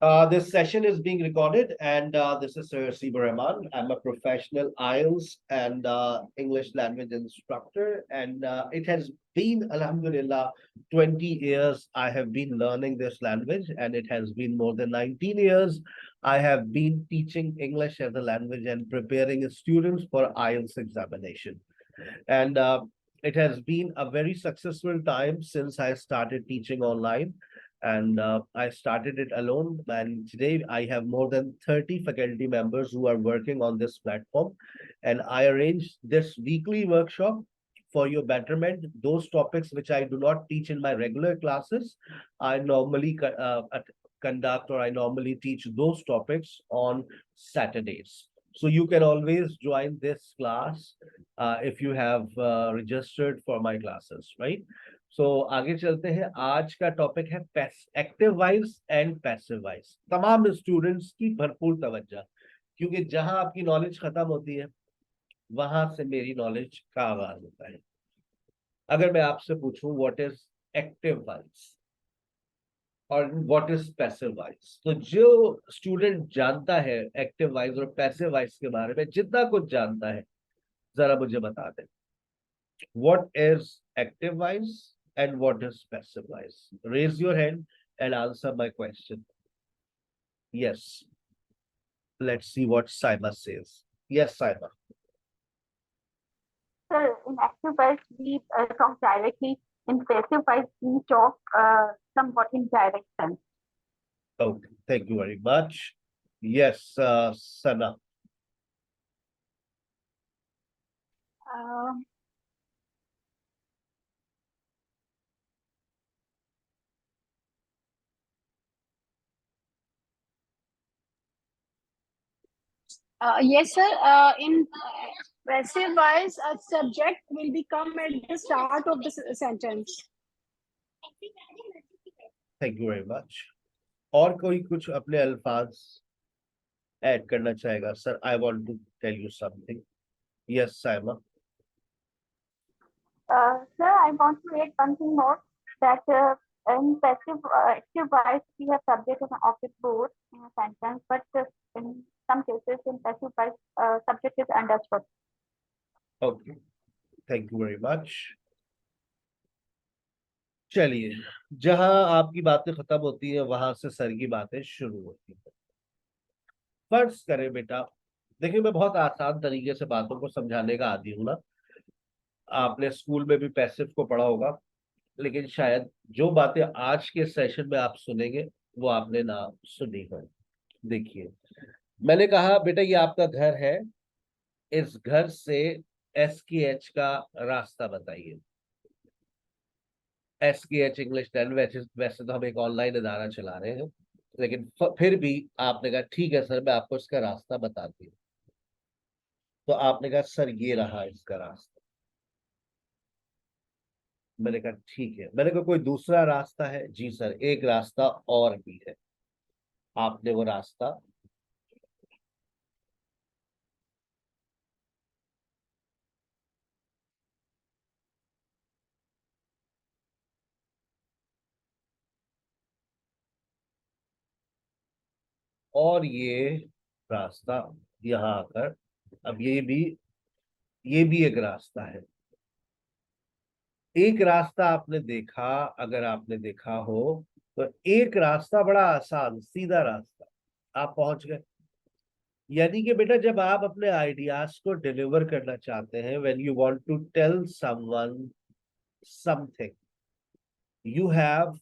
This session is being recorded, and this is Sir Siba Rahman. I'm a professional IELTS and English language instructor, and it has been, Alhamdulillah, 20 years I have been learning this language, and it has been more than 19 years I have been teaching English as a language and preparing students for IELTS examination. And it has been a very successful time since I started teaching online. And I started it alone. And today I have more than 30 faculty members who are working on this platform. And I arranged this weekly workshop for your betterment. Those topics which I do not teach in my regular classes, I normally conduct, or I normally teach those topics on Saturdays. So you can always join this class if you have registered for my classes, right? So आगे चलते हैं. आज का topic है active voice and passive voice. तमाम students की भरपूर तवज्जो, क्योंकि जहां आपकी नॉलेज खत्म होती है वहां से मेरी नॉलेज का आगाज होता है. अगर मैं आपसे पूछूं व्हाट इज एक्टिव वॉइस और व्हाट इज पैसिव वॉइस, तो जो स्टूडेंट जानता है एक्टिव वॉइस और पैसिव वॉइस के बारे में, जितना कुछ जानता है, जरा मुझे बता दें. What is active voice and what is passive voice? Raise your hand and answer my question. Yes. Let's see what Saima says. Yes, Saima. Sir, in active voice, we talk directly. In passive voice, we talk somewhat in direct sense. Okay, thank you very much. Yes, Sana. Uh, yes, sir. In passive voice, a subject will become at the start of the sentence. Thank you very much. और कोई कुछ अपने अल्फाज add करना चाहेगा? Sir, I want to tell you something. Yes, Saima. sir, I want to add one thing more, that in passive active voice, we have subject and object both in a sentence, but in some cases in passive voice, subject is understood. Okay. Thank you very much. चलिए, जहां आपकी बातें खत्म होती है वहां से sir की बातें शुरू होती है. फर्ज करें बेटा, देखिए मैं बहुत आसान तरीके से बातों को समझाने का आदी हूं ना. आपने स्कूल में भी पैसिव को पढ़ा होगा, लेकिन शायद जो बातें आज के सेशन में आप सुनेंगे वो आपने ना सुनी हो. देखिए, मैंने कहा बेटा ये आपका घर है, इस घर से SKH का रास्ता बताइए. SKH इंग्लिश लैंग्वेज, वैसे तो हम एक ऑनलाइन इदारा चला रहे हैं, लेकिन फिर भी आपने कहा ठीक है सर, मैं आपको इसका रास्ता बताती हूँ. तो आपने कहा सर ये रहा इसका रास्ता. मैंने कहा ठीक है. मैंने कहा कोई दूसरा रास्ता है? जी सर, एक रास्ता और भी है. आपने वो रास्ता और ये रास्ता यहाँ आकर, अब ये भी एक रास्ता है. एक रास्ता आपने देखा, अगर आपने देखा हो तो एक रास्ता बड़ा आसान सीधा रास्ता, आप पहुंच गए. यानी कि बेटा जब आप अपने आइडियाज को डिलीवर करना चाहते हैं, when you want to tell someone something, you have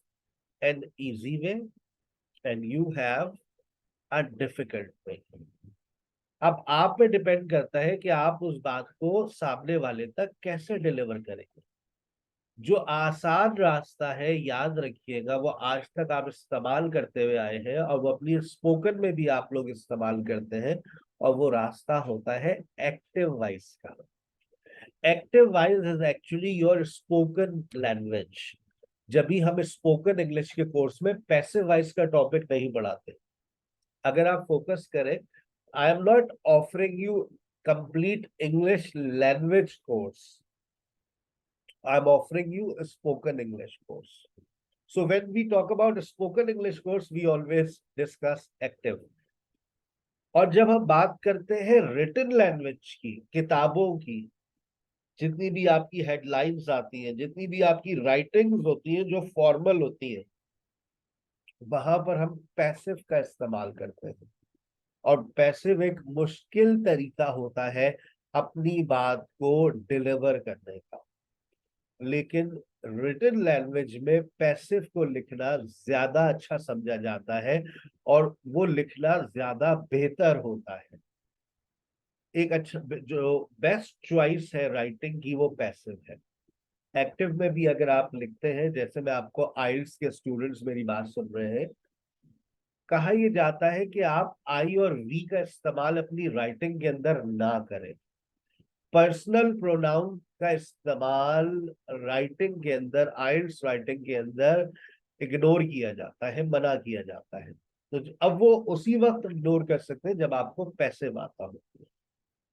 an easy way and you have a difficult way. अब आप पे डिपेंड करता है कि आप उस बात को सामने वाले तक कैसे डिलीवर करेंगे. जो आसान रास्ता है, याद रखिएगा, वो आज तक आप इस्तेमाल करते हुए आए हैं और वो अपनी स्पोकन में भी आप लोग इस्तेमाल करते हैं, और वो रास्ता होता है एक्टिव वॉइस का. Active voice is actually your spoken language. जब भी हम स्पोकन इंग्लिश के कोर्स में पैसिव वॉइस का टॉपिक नहीं पढ़ाते. अगर आप फोकस करें, I am not offering you complete English language course. I'm offering you a spoken English course. So when we talk about spoken English course, we always discuss active. और जब हम बात करते हैं रिटन लैंग्वेज की, किताबों की, जितनी भी आपकी हेडलाइंस आती हैं, जितनी भी आपकी राइटिंग्स होती हैं जो फॉर्मल होती हैं, वहां पर हम पैसिव का इस्तेमाल करते हैं। और पैसिव एक मुश्किल तरीका होता है अपनी बात को डिलीवर करने का, लेकिन रिटन लैंग्वेज में पैसिव को लिखना ज्यादा अच्छा समझा जाता है और वो लिखना ज्यादा बेहतर होता है। एक अच्छा जो बेस्ट चॉइस है राइटिंग की वो पैसिव है। एक्टिव में भी अगर आप लिखते हैं, जैसे मैं आपको आइल्स के स्टूडेंट्स मेरी बात सुन रहे हैं, कहा यह जाता है कि आप आई और वी का इस्तेमाल अपनी राइटिंग के अंदर ना करें। पर्सनल प्रोनाउन का इस्तेमाल राइटिंग के अंदर, आइल्स राइटिंग के अंदर इग्नोर किया जाता है, मना किया जाता है। तो अब वो उसी वक्त इग्नोर कर सकते हैं जब आपको पैसिव आता हो।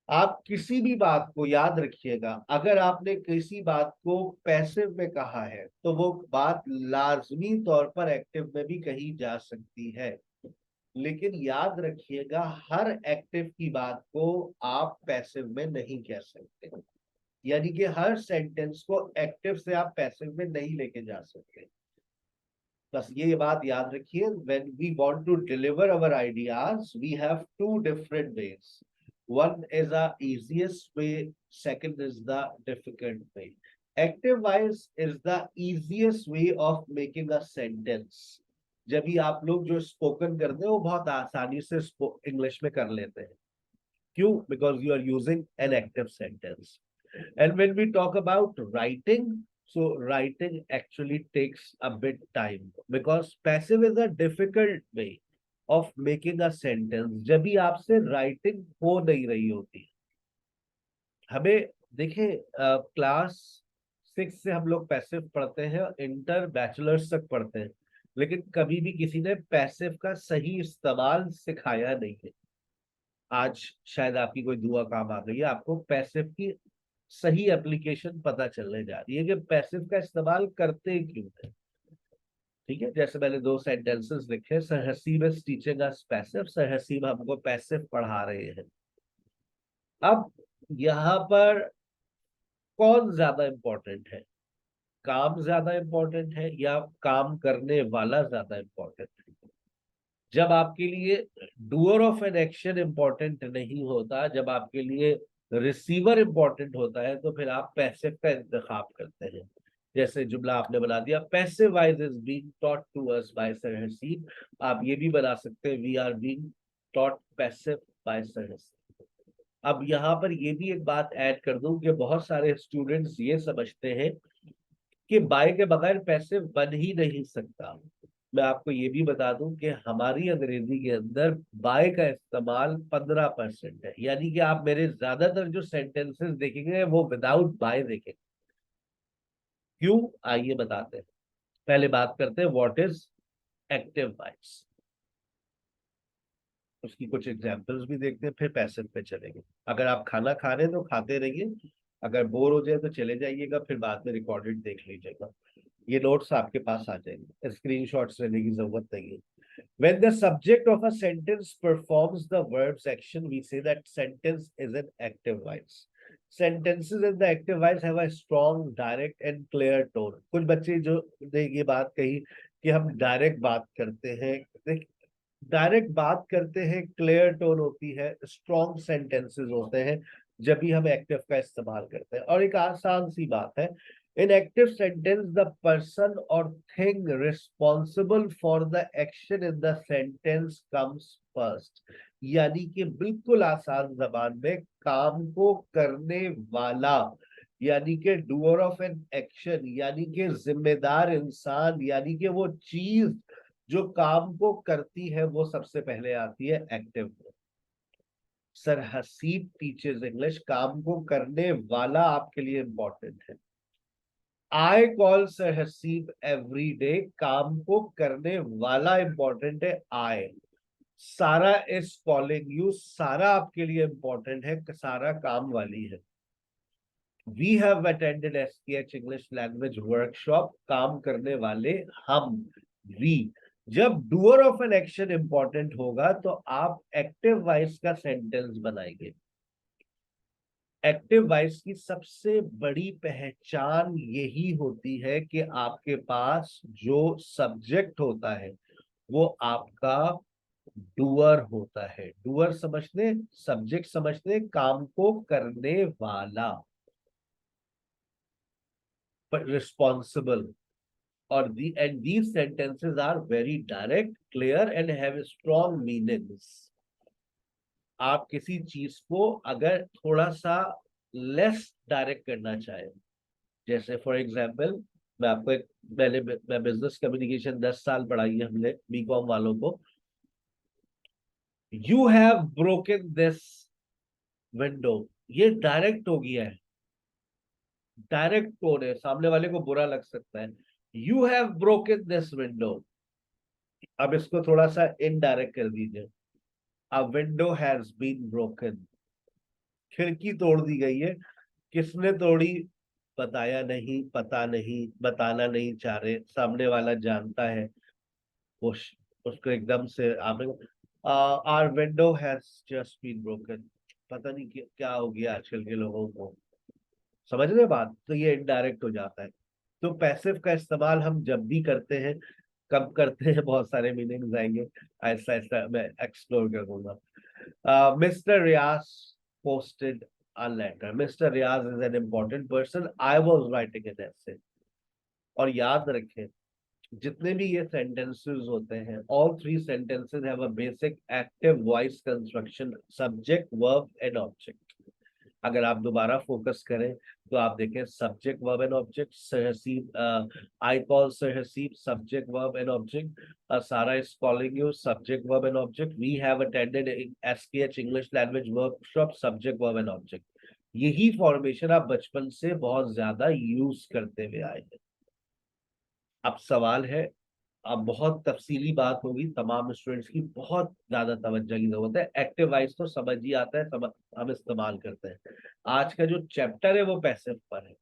आप किसी भी बात को याद रखिएगा, अगर आपने किसी बात को पैसिव में कहा है तो वो बात लाजमी तौर पर एक्टिव में भी कही जा सकती है। लेकिन याद रखिएगा, हर एक्टिव की बात को आप पैसिव में नहीं कह सकते। यानी कि हर सेंटेंस को एक्टिव से आप पैसिव में नहीं लेके जा सकते। बस ये बात याद रखिए, when we want to deliver our ideas we have two different ways. One is the easiest way, second is the difficult way. Active voice is the easiest way of making a sentence. जब भी आप लोग जो spoken करते हैं वो बहुत आसानी से इंग्लिश में कर लेते हैं। क्यों? Because you are using an active sentence. And when we talk about writing, so writing actually takes a bit time because passive is a difficult way of making a sentence. जब भी आपसे writing हो नहीं रही होती, हमें देखिए class 6 से हम लोग पैसिव पढ़ते हैं, इंटर बैचलर्स तक पढ़ते हैं, लेकिन कभी भी किसी ने पैसिव का सही इस्तेमाल सिखाया नहीं है। आज शायद आपकी कोई दुआ काम आ गई है, आपको पैसिव की सही एप्लीकेशन पता चलने जा रही है कि पैसिव का इस्तेमाल करते क्यों है। ठीक है, जैसे मैंने 2 सेंटेंसेस लिखे, sir Haseeb is teaching us passive, sir Haseeb हमको पैसिव पढ़ा रहे हैं। अब यहाँ पर कौन ज्यादा इंपॉर्टेंट है? काम ज्यादा इंपॉर्टेंट है या काम करने वाला ज्यादा इंपॉर्टेंट है? जब आपके लिए doer of an action important नहीं होता, जब आपके लिए रिसीवर इंपॉर्टेंट होता है, तो फिर आप पैसिव का इंतखाब करते हैं। जैसे जुमला आपने बना दिया, passive voice is being taught to us by sir Haseeb. आप ये भी बना सकते हैं, we are being taught passive by sir Haseeb. अब यहाँ पर ये भी एक बात ऐड कर दूं कि बहुत सारे स्टूडेंट्स ये समझते हैं कि बाय के बगैर पैसिव बन ही नहीं सकता। मैं आपको ये भी बता दूं कि हमारी अंग्रेजी के अंदर बाय का इस्तेमाल 15% है। यानी कि आप मेरे ज्यादातर जो सेंटेंसेस देखेंगे वो विदाउट बाय देखेंगे। क्यों? आइए बताते हैं। पहले बात करते हैं व्हाट इज एक्टिव वॉइस, उसकी कुछ एग्जांपल्स भी देखते हैं, फिर पैसिव पे चलेंगे। अगर आप खाना खा रहे हैं तो खाते रहिए, अगर बोर हो जाए तो चले जाइएगा, फिर बाद में रिकॉर्डेड देख लीजिएगा। ये नोट्स आपके पास आ जाएंगे, स्क्रीनशॉट्स लेने की जरूरत नहीं है। When the subject of a sentence performs the verb's action, we say that sentence is an active voice. Sentences in the active voice have a strong, direct and clear tone. कुछ बच्चे जो ने ये बात कही कि हम डायरेक्ट बात करते हैं, डायरेक्ट बात करते हैं, क्लियर टोन होती है, स्ट्रॉन्ग सेंटेंसेस होते हैं जब भी हम एक्टिव का इस्तेमाल करते हैं। और एक आसान सी बात है, in active sentence the person और thing responsible for the action in the sentence comes first. यानी कि बिल्कुल आसान जबान में, काम को करने वाला यानी कि डूअर ऑफ एन एक्शन, यानी कि जिम्मेदार इंसान, यानी कि वो चीज जो काम को करती है वो सबसे पहले आती है एक्टिव में। सर हसीब टीचर्स इंग्लिश, काम को करने वाला आपके लिए इंपॉर्टेंट है। I call sir Haseeb every day, काम को करने वाला इंपॉर्टेंट है आई। सारा इज कॉलिंग यू, सारा आपके लिए इंपॉर्टेंट है, सारा काम वाली है। We have attended SKH English language workshop, काम करने वाले हम, वी। जब doer of an action important होगा तो आप एक्टिव वॉइस का सेंटेंस बनाएंगे। एक्टिव वॉइस की सबसे बड़ी पहचान यही होती है कि आपके पास जो सब्जेक्ट होता है वो आपका डूअर होता है। डूअर समझने, सब्जेक्ट समझने, काम को करने वाला, but responsible. Or and these sentences are very direct, clear and have strong meanings. आप किसी चीज को अगर थोड़ा सा लेस डायरेक्ट करना चाहे, जैसे फॉर एग्जांपल मैं आपको एक, मैं बिजनेस कम्युनिकेशन 10 साल पढ़ाई है हमने बीकॉम वालों को। You have broken this window, ये डायरेक्ट हो गया है, डायरेक्ट टोन है, सामने वाले को बुरा लग सकता है। You have broken this window, अब इसको थोड़ा सा इनडायरेक्ट कर दीजिए। A window has been broken, खिड़की तोड़ दी गई है। किसने तोड़ी? बताया नहीं, पता नहीं, बताना नहीं चाह रहे, सामने वाला जानता है। उसको एकदम से आपने, our window has just been broken, पता नहीं क्या हो गया आजकल के लोगों को, समझ रहे बात? तो ये इनडायरेक्ट हो जाता है। तो पैसिव का इस्तेमाल हम जब भी करते हैं, कब करते हैं, बहुत सारे मीनिंग्स आएंगे, ऐसा ऐसा मैं एक्सप्लोर कर दूंगा। Mister Riyaz posted a letter. Mr. Riaz is an important person. I was writing an essay. और याद रखें, जितने भी ये सेंटेंसेस होते हैं, all three sentences have a basic active voice construction, subject, verb and object. अगर आप दोबारा फोकस करें तो आप देखें सब्जेक्ट वर्ब एंड ऑब्जेक्ट, सहसीब, आई कॉल सहसीब, subject verb and object, Sara is calling you, subject verb and object, we have attended SKH English language workshop, subject verb and object. यही फॉर्मेशन आप बचपन से बहुत ज्यादा यूज करते हुए आए हैं। अब सवाल है, अब बहुत तफसीली बात होगी, तमाम स्टूडेंट्स की बहुत ज्यादा तवज्जो की जरूरत है। एक्टिव वॉइस तो समझ ही आता है, हम इस्तेमाल करते हैं। आज का जो चैप्टर है वो पैसिव पर है।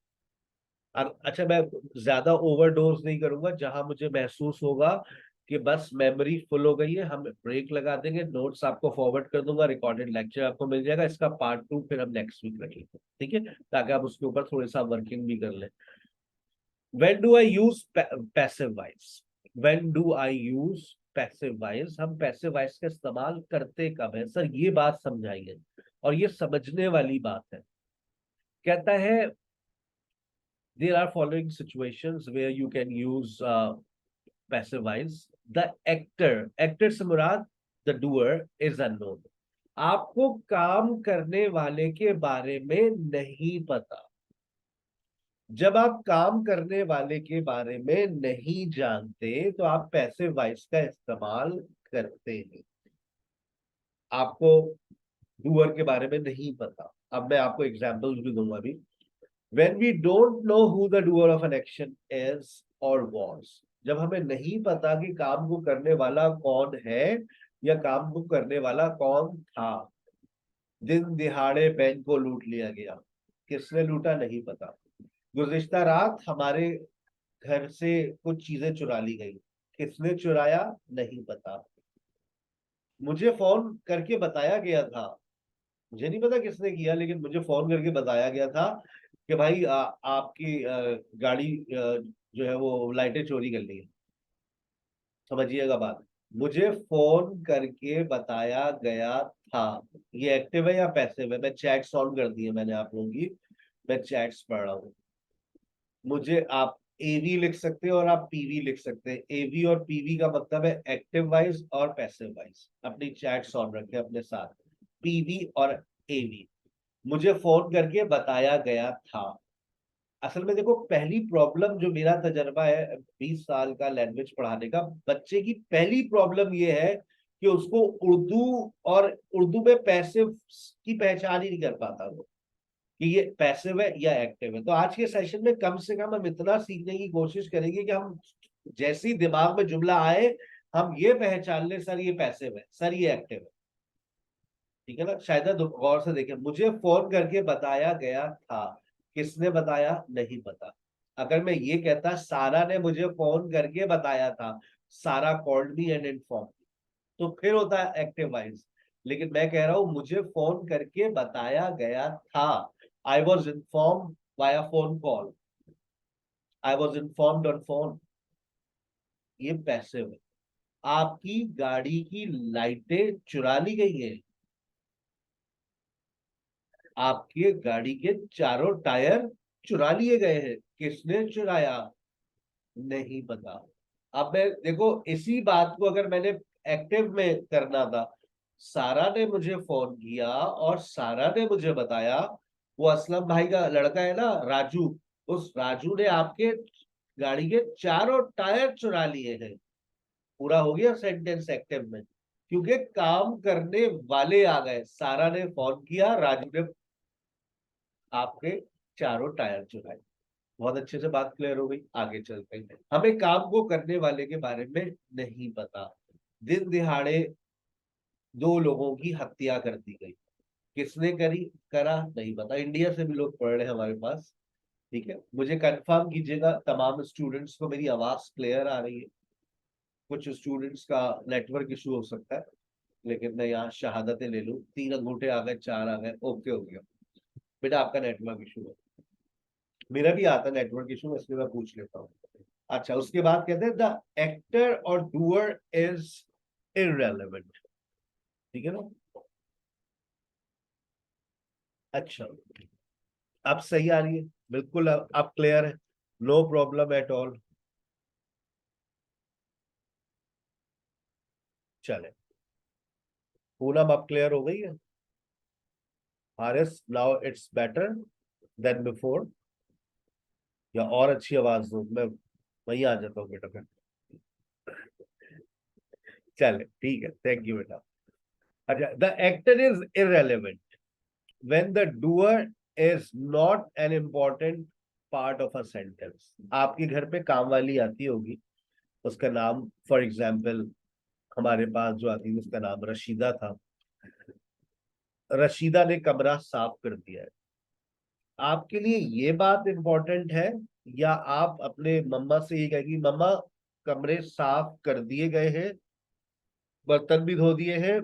अब अच्छा, मैं ज्यादा ओवरडोज नहीं करूंगा, जहां मुझे महसूस होगा कि बस मेमोरी फुल हो गई है, हम ब्रेक लगा देंगे, नोट्स आपको फॉरवर्ड कर दूंगा, रिकॉर्डेड लेक्चर आपको मिल जाएगा, इसका पार्ट 2 फिर हम नेक्स्ट वीक रखेंगे, ठीक है, ताकि आप उसके ऊपर थोड़ी सा वर्किंग भी कर लें। When do I use passive voice? When do I use passive voice? हम passive voice का इस्तेमाल करते कब है सर, ये बात समझाइए, और ये समझने वाली बात है। कहता है there are following situations where you can use passive voice. The actor से मुराद the doer is unknown. आपको काम करने वाले के बारे में नहीं पता। जब आप काम करने वाले के बारे में नहीं जानते तो आप पैसिव वॉइस का इस्तेमाल करते हैं। आपको डूअर के बारे में नहीं पता। अब मैं आपको एग्जांपल्स भी दूंगा अभी। When we don't know who the doer of an action is or was, जब हमें नहीं पता कि काम को करने वाला कौन है या काम को करने वाला कौन था। दिन दिहाड़े बैंक को लूट लिया गया, किसने लूटा नहीं पता। गुज़िश्ता रात हमारे घर से कुछ चीजें चुरा ली गई, किसने चुराया नहीं पता। मुझे फोन करके बताया गया था, मुझे नहीं पता किसने किया, लेकिन मुझे फोन करके बताया गया था कि भाई आपकी गाड़ी जो है वो लाइटें चोरी कर ली है। समझिएगा बात, मुझे फोन करके बताया गया था। ये एक्टिव है या पैसिव है? मैं चैट्स ऑन कर दी है मैंने आप लोगों की, मैं चैट्स पढ़ रहा हूँ। मुझे आप एवी लिख सकते हैं और आप पीवी लिख सकते हैं। एवी और पीवी का मतलब है एक्टिव वॉइस और पैसिव वॉइस। अपनी चैट ऑन रखें अपने साथ, पीवी और एवी। मुझे फोन करके बताया गया था। असल में देखो, पहली प्रॉब्लम जो मेरा तजर्बा है 20 साल का लैंग्वेज पढ़ाने का, बच्चे की पहली प्रॉब्लम ये है कि उसको उर्दू और उर्दू में पैसिव की पहचान ही नहीं कर पाता वो, कि ये पैसिव है या एक्टिव है। तो आज के सेशन में कम से कम हम इतना सीखने की कोशिश करेंगे कि हम जैसे ही दिमाग में जुमला आए हम ये पहचान ले, सर ये पैसिव है, सर ये एक्टिव है, ठीक है ना। शायद गौर से देखें, मुझे फोन करके बताया गया था, किसने बताया नहीं पता। अगर मैं ये कहता सारा ने मुझे फोन करके बताया था, सारा कॉल्ड मी एंड इन्फॉर्म, तो फिर होता है एक्टिव वॉइस। लेकिन मैं कह रहा हूं मुझे फोन करके बताया गया था, I was inform via phone call, I was informed on phone. ये पैसिव है। आपकी गाड़ी की लाइटें चुरा ली गई है, आपके गाड़ी के चारों टायर चुरा लिए गए हैं, किसने चुराया नहीं पता। अब मैं देखो इसी बात को अगर मैंने एक्टिव में करना था, सारा ने मुझे फोन किया और सारा ने मुझे बताया, वो असलम भाई का लड़का है ना राजू, उस राजू ने आपके गाड़ी के चारों टायर चुरा लिए हैं। पूरा हो गया सेंटेंस एक्टिव में, क्योंकि काम करने वाले आ गए, सारा ने फोन किया, राजू ने आपके चारों टायर चुराए। बहुत अच्छे से बात क्लियर हो गई, आगे चलते हैं। हमें काम को करने वाले के बारे में नहीं पता। दिन दिहाड़े दो लोगों की हत्या कर दी गई, किसने करी करा नहीं पता। इंडिया से भी लोग पढ़ रहे हैं हमारे पास, ठीक है। मुझे कंफर्म कीजिएगा तमाम स्टूडेंट्स को मेरी आवाज क्लियर आ रही है। कुछ स्टूडेंट्स का नेटवर्क इशू हो सकता है, लेकिन मैं यहाँ शहादतें ले लूँ, 3 अंगूठे आ गए, 4 आ गए, ओके हो गया। बेटा आपका नेटवर्क इशू है, मेरा भी आता है नेटवर्क इशू, इसलिए मैं पूछ लेता हूँ। अच्छा, उसके बाद कहते हैं द एक्टर और डूअर इज इररेलेवेंट, ठीक है ना। अच्छा, अब सही आ रही है, बिल्कुल अब क्लियर है, नो प्रॉब्लम एट ऑल। चले, पूनम अब क्लियर हो गई है। Haris now it's better than before, या और अच्छी आवाज दो, मैं वही आ जाता हूँ बेटा फिर। चले ठीक है, थैंक यू बेटा। अच्छा, the actor is irrelevant when the doer is not an important part of a sentence। आपके घर पे काम वाली आती होगी, उसका नाम फॉर एग्जाम्पल हमारे पास जो आती थी उसका नाम रशीदा था। रशीदा ने कमरा साफ कर दिया है, आपके लिए ये बात इंपॉर्टेंट है, या आप अपने मम्मा से ये कहेंगी मम्मा कमरे साफ कर दिए गए हैं, बर्तन भी धो दिए हैं,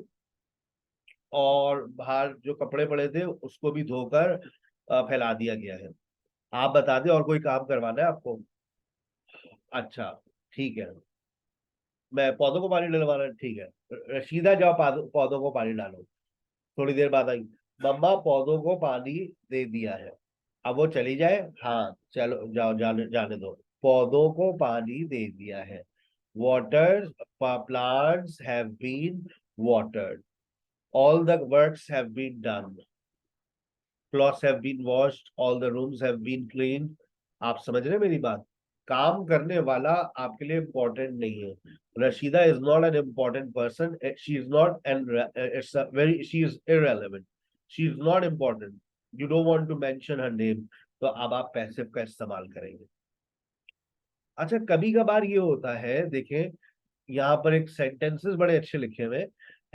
और बाहर जो कपड़े पड़े थे उसको भी धोकर फैला दिया गया है। आप बता दें और कोई काम करवाना है आपको। अच्छा, ठीक है, मैं पौधों को पानी डलवाना है, ठीक है। रशीदा जाओ पौधों को पानी डालो। थोड़ी देर बाद आई, मम्मा पौधों को पानी दे दिया है। अब वो चली जाए, हाँ चलो जाओ, जाने जाने दो, पौधों को पानी दे दिया है। Water plants have been watered, all the works have been done, clothes have been washed, all the rooms have been clean. आप समझ रहे हैं मेरी बात। काम करने वाला आपके लिए इम्पोर्टेंट नहीं है। Rashida is not an important person, she is not an, it's very, she is irrelevant, she is not important, you don't want to mention her name, तो अब आप पैसिव का इस्तेमाल करेंगे। अच्छा, कभी कभार ये होता है, देखें यहाँ पर एक सेंटेंसेस बड़े अच्छे लिखे हुए,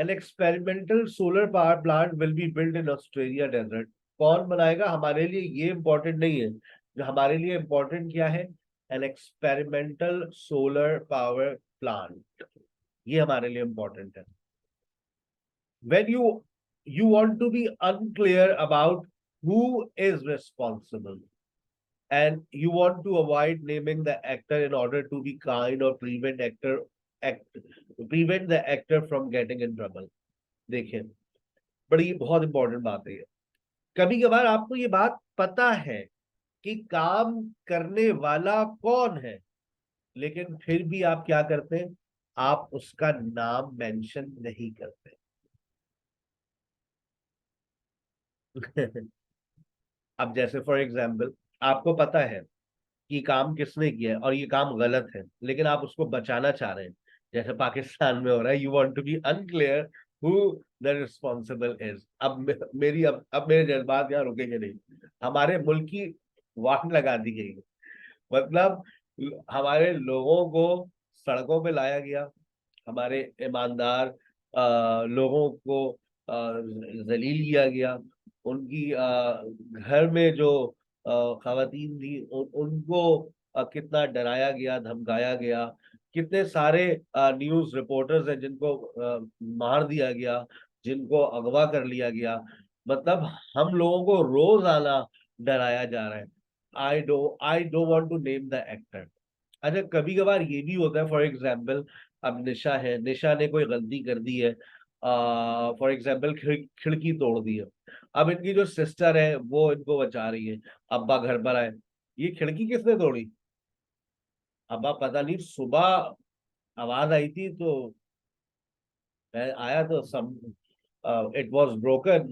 an experimental solar power plant will be build in Australia desert. कौन बनाएगा, हमारे लिए ये इंपॉर्टेंट नहीं है। जो हमारे लिए इंपॉर्टेंट क्या है, N experimental solar power plant, ये हमारे लिए इंपॉर्टेंट है। when you want to be unclear about who is responsible, and you want to avoid naming the actor in order to be kind or prevent the actor from getting in trouble। देखिए, बड़ी बहुत important बात है ये। कभी कभार आपको ये बात पता है कि काम करने वाला कौन है, लेकिन फिर भी आप क्या करते हैं, आप उसका नाम मेंशन नहीं करते। अब जैसे फॉर एग्जाम्पल आपको पता है कि काम किसने किया है और ये काम गलत है, लेकिन आप उसको बचाना चाह रहे हैं, जैसे पाकिस्तान में हो रहा है, you want to be unclear who the responsible is. अब मेरे जज्बात यहाँ रुकेंगे नहीं, हमारे मुल्क की वाट लगा दी गई है। मतलब हमारे लोगों को सड़कों पे लाया गया, हमारे ईमानदार लोगों को जलील किया गया, उनकी घर में जो खवातीन थी, उनको कितना डराया गया, धमकाया गया, कितने सारे न्यूज रिपोर्टर्स हैं जिनको मार दिया गया, जिनको अगवा कर लिया गया। मतलब हम लोगों को रोजाना डराया जा रहा है। I don't want to name the actor. अच्छा, कभी कभार ये भी होता है, फॉर एग्जाम्पल अब निशा है, निशा ने कोई गलती कर दी है, फॉर एग्जाम्पल खिड़की तोड़ दी है। अब इनकी जो सिस्टर है वो इनको बचा रही है, अब्बा घर पर आए, ये खिड़की किसने तोड़ी? अब्बा पता नहीं, सुबह आवाज आई थी तो मैं आया तो some it was broken,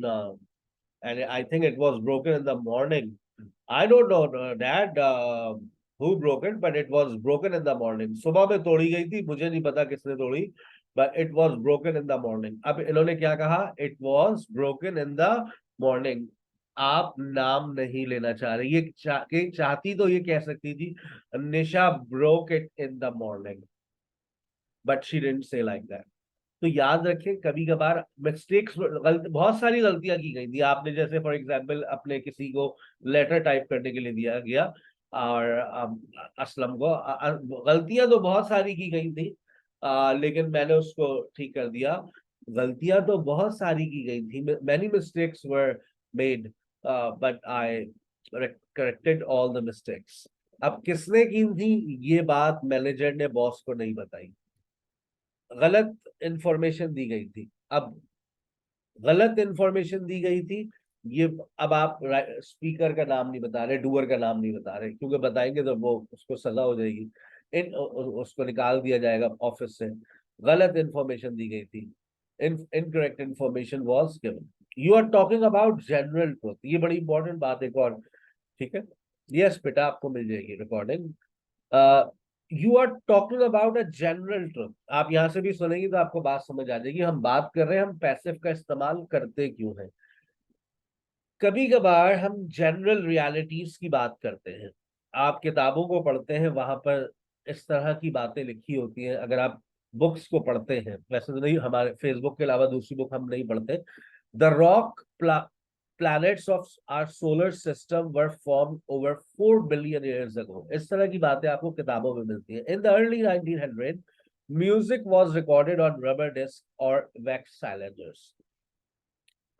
and I think it was broken in the morning. I don't know that who broke it, but it was broken in the morning. सुबह में तोड़ी गई थी, मुझे नहीं पता किसने तोड़ी, but it was broken in the morning. अब इन्होंने क्या कहा? It was broken in the morning. आप नाम नहीं लेना चाह रहे, चाहती तो ये कह सकती थी Nisha broke it in the morning, but she didn't say like that. तो याद रखें, कभी कभार मिस्टेक्स, बहुत सारी गलतियां की गई थी आपने, जैसे फॉर एग्जांपल अपने किसी को लेटर टाइप करने के लिए दिया गया, और असलम को गलतियां तो बहुत सारी की गई थी, लेकिन मैंने उसको ठीक कर दिया। गलतियां तो बहुत सारी की गई थी, many mistakes were made, but I corrected all the mistakes. अब किसने की थी ये बात मैनेजर ने बॉस को नहीं बताई, गलत इंफॉर्मेशन दी गई थी। अब गलत इंफॉर्मेशन दी गई थी ये, अब आप स्पीकर का नाम नहीं बता रहे, डूअर का नाम नहीं बता रहे, क्योंकि बताएंगे तो वो उसको सजा हो जाएगी, उसको निकाल दिया जाएगा ऑफिस से। गलत इंफॉर्मेशन दी गई थी, incorrect information was given. You are talking about general truth, ये बड़ी इंपॉर्टेंट बात है। एक और, ठीक है, यस बेटा, आपको मिल जाएगी recording. You are talking about a general truth. आप यहां से भी सुनेंगे तो आपको बात समझ आ जाएगी। हम बात कर रहे हैं हम पैसिव का इस्तेमाल करते क्यों हैं। कभी कभार हम जनरल रियलिटीज की बात करते हैं, आप किताबों को पढ़ते हैं, वहां पर इस तरह की बातें लिखी होती हैं। अगर आप बुक्स को पढ़ते हैं, वैसे तो नहीं, हमारे फेसबुक के अलावा दूसरी बुक हम नहीं पढ़ते। The rock planets of our solar system were formed over 4 billion years ago। इस तरह की बातें आपको किताबों में मिलती है। In the early 1900 music was recorded on rubber disc or wax cylinders।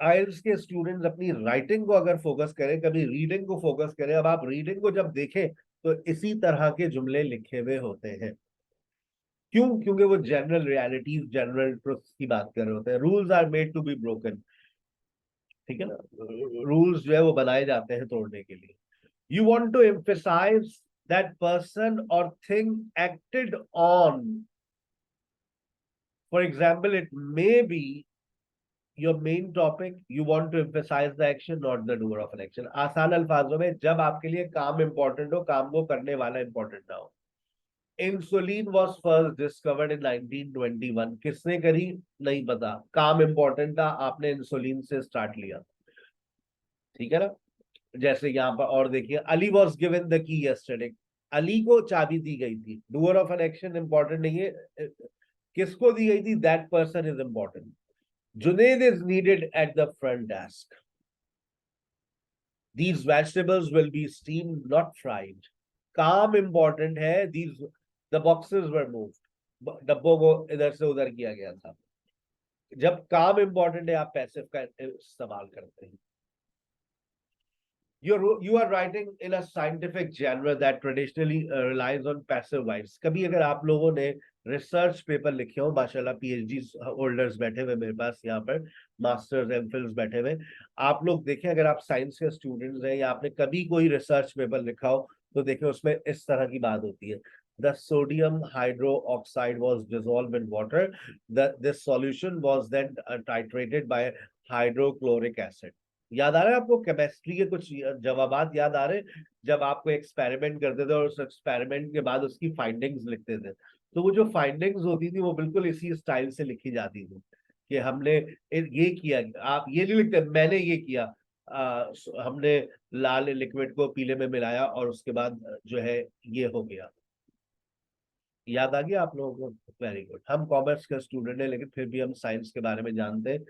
आइल्स के स्टूडेंट्स अपनी राइटिंग को अगर फोकस करें, कभी रीडिंग को फोकस करें, अब आप रीडिंग को जब देखें तो इसी तरह के जुमले लिखे हुए होते हैं। क्यों? क्योंकि वो जनरल रियलिटीज, जनरल ट्रुथ की बात कर रहे होते हैं। Rules are made to be broken, ठीक है ना, रूल्स जो है वो बनाए जाते हैं तोड़ने के लिए। You want to emphasize that person or thing acted on. For example, it may be your main topic. You want to emphasize the action, not the doer of an action। आसान अल्फाजों में, जब आपके लिए काम इंपॉर्टेंट हो, काम को करने वाला इंपॉर्टेंट ना हो। Insulin was first discovered in 1921। किसने करी? नहीं पता, काम इंपॉर्टेंट था, आपने इंसुलिन से स्टार्ट लिया, ठीक है ना। जैसे यहाँ पर और देखिए, Ali was given the key yesterday. Ali को चाबी दी गई थी। Doer of an action important नहीं है, किसको दी गई थी? That person is important. Junaid is needed at the front desk. These vegetables will be steamed not fried. काम इंपॉर्टेंट है। These the boxes were moved. डब्बों को इधर से उधर किया गया था। जब काम इंपॉर्टेंट है, आप पैसिव का इस्तेमाल करते हैं। You are writing in a scientific genre that traditionally relies on passive voice। कभी अगर आप लोगों ने रिसर्च पेपर लिखे हो, माशाल्लाह पीएचडी होल्डर्स बैठे हुए मेरे पास यहाँ पर, मास्टर्स एमफिल्स बैठे हुए, आप लोग देखें, अगर आप साइंस के स्टूडेंट्स हैं या आपने कभी कोई रिसर्च पेपर लिखा हो तो देखें उसमें इस तरह की बात होती है। The sodium hydroxide was dissolved in water। This solution was then titrated by hydrochloric acid। याद आ रहा है आपको? केमिस्ट्री के कुछ जवाबात याद आ रहे, जब आपको एक्सपेरिमेंट करते थे और उस एक्सपेरिमेंट के बाद उसकी फाइंडिंग्स लिखते थे, तो वो जो फाइंडिंग्स होती थी वो बिल्कुल इसी स्टाइल से लिखी जाती थी कि हमने ये किया। आप ये नहीं लिखते मैंने ये किया, हमने लाल लिक्विड को पीले में मिलाया और उसके बाद जो है ये हो गया। याद आ गया आप लोगों को? Very good. हम कॉमर्स के स्टूडेंट हैं लेकिन फिर भी हम साइंस के बारे में जानते हैं।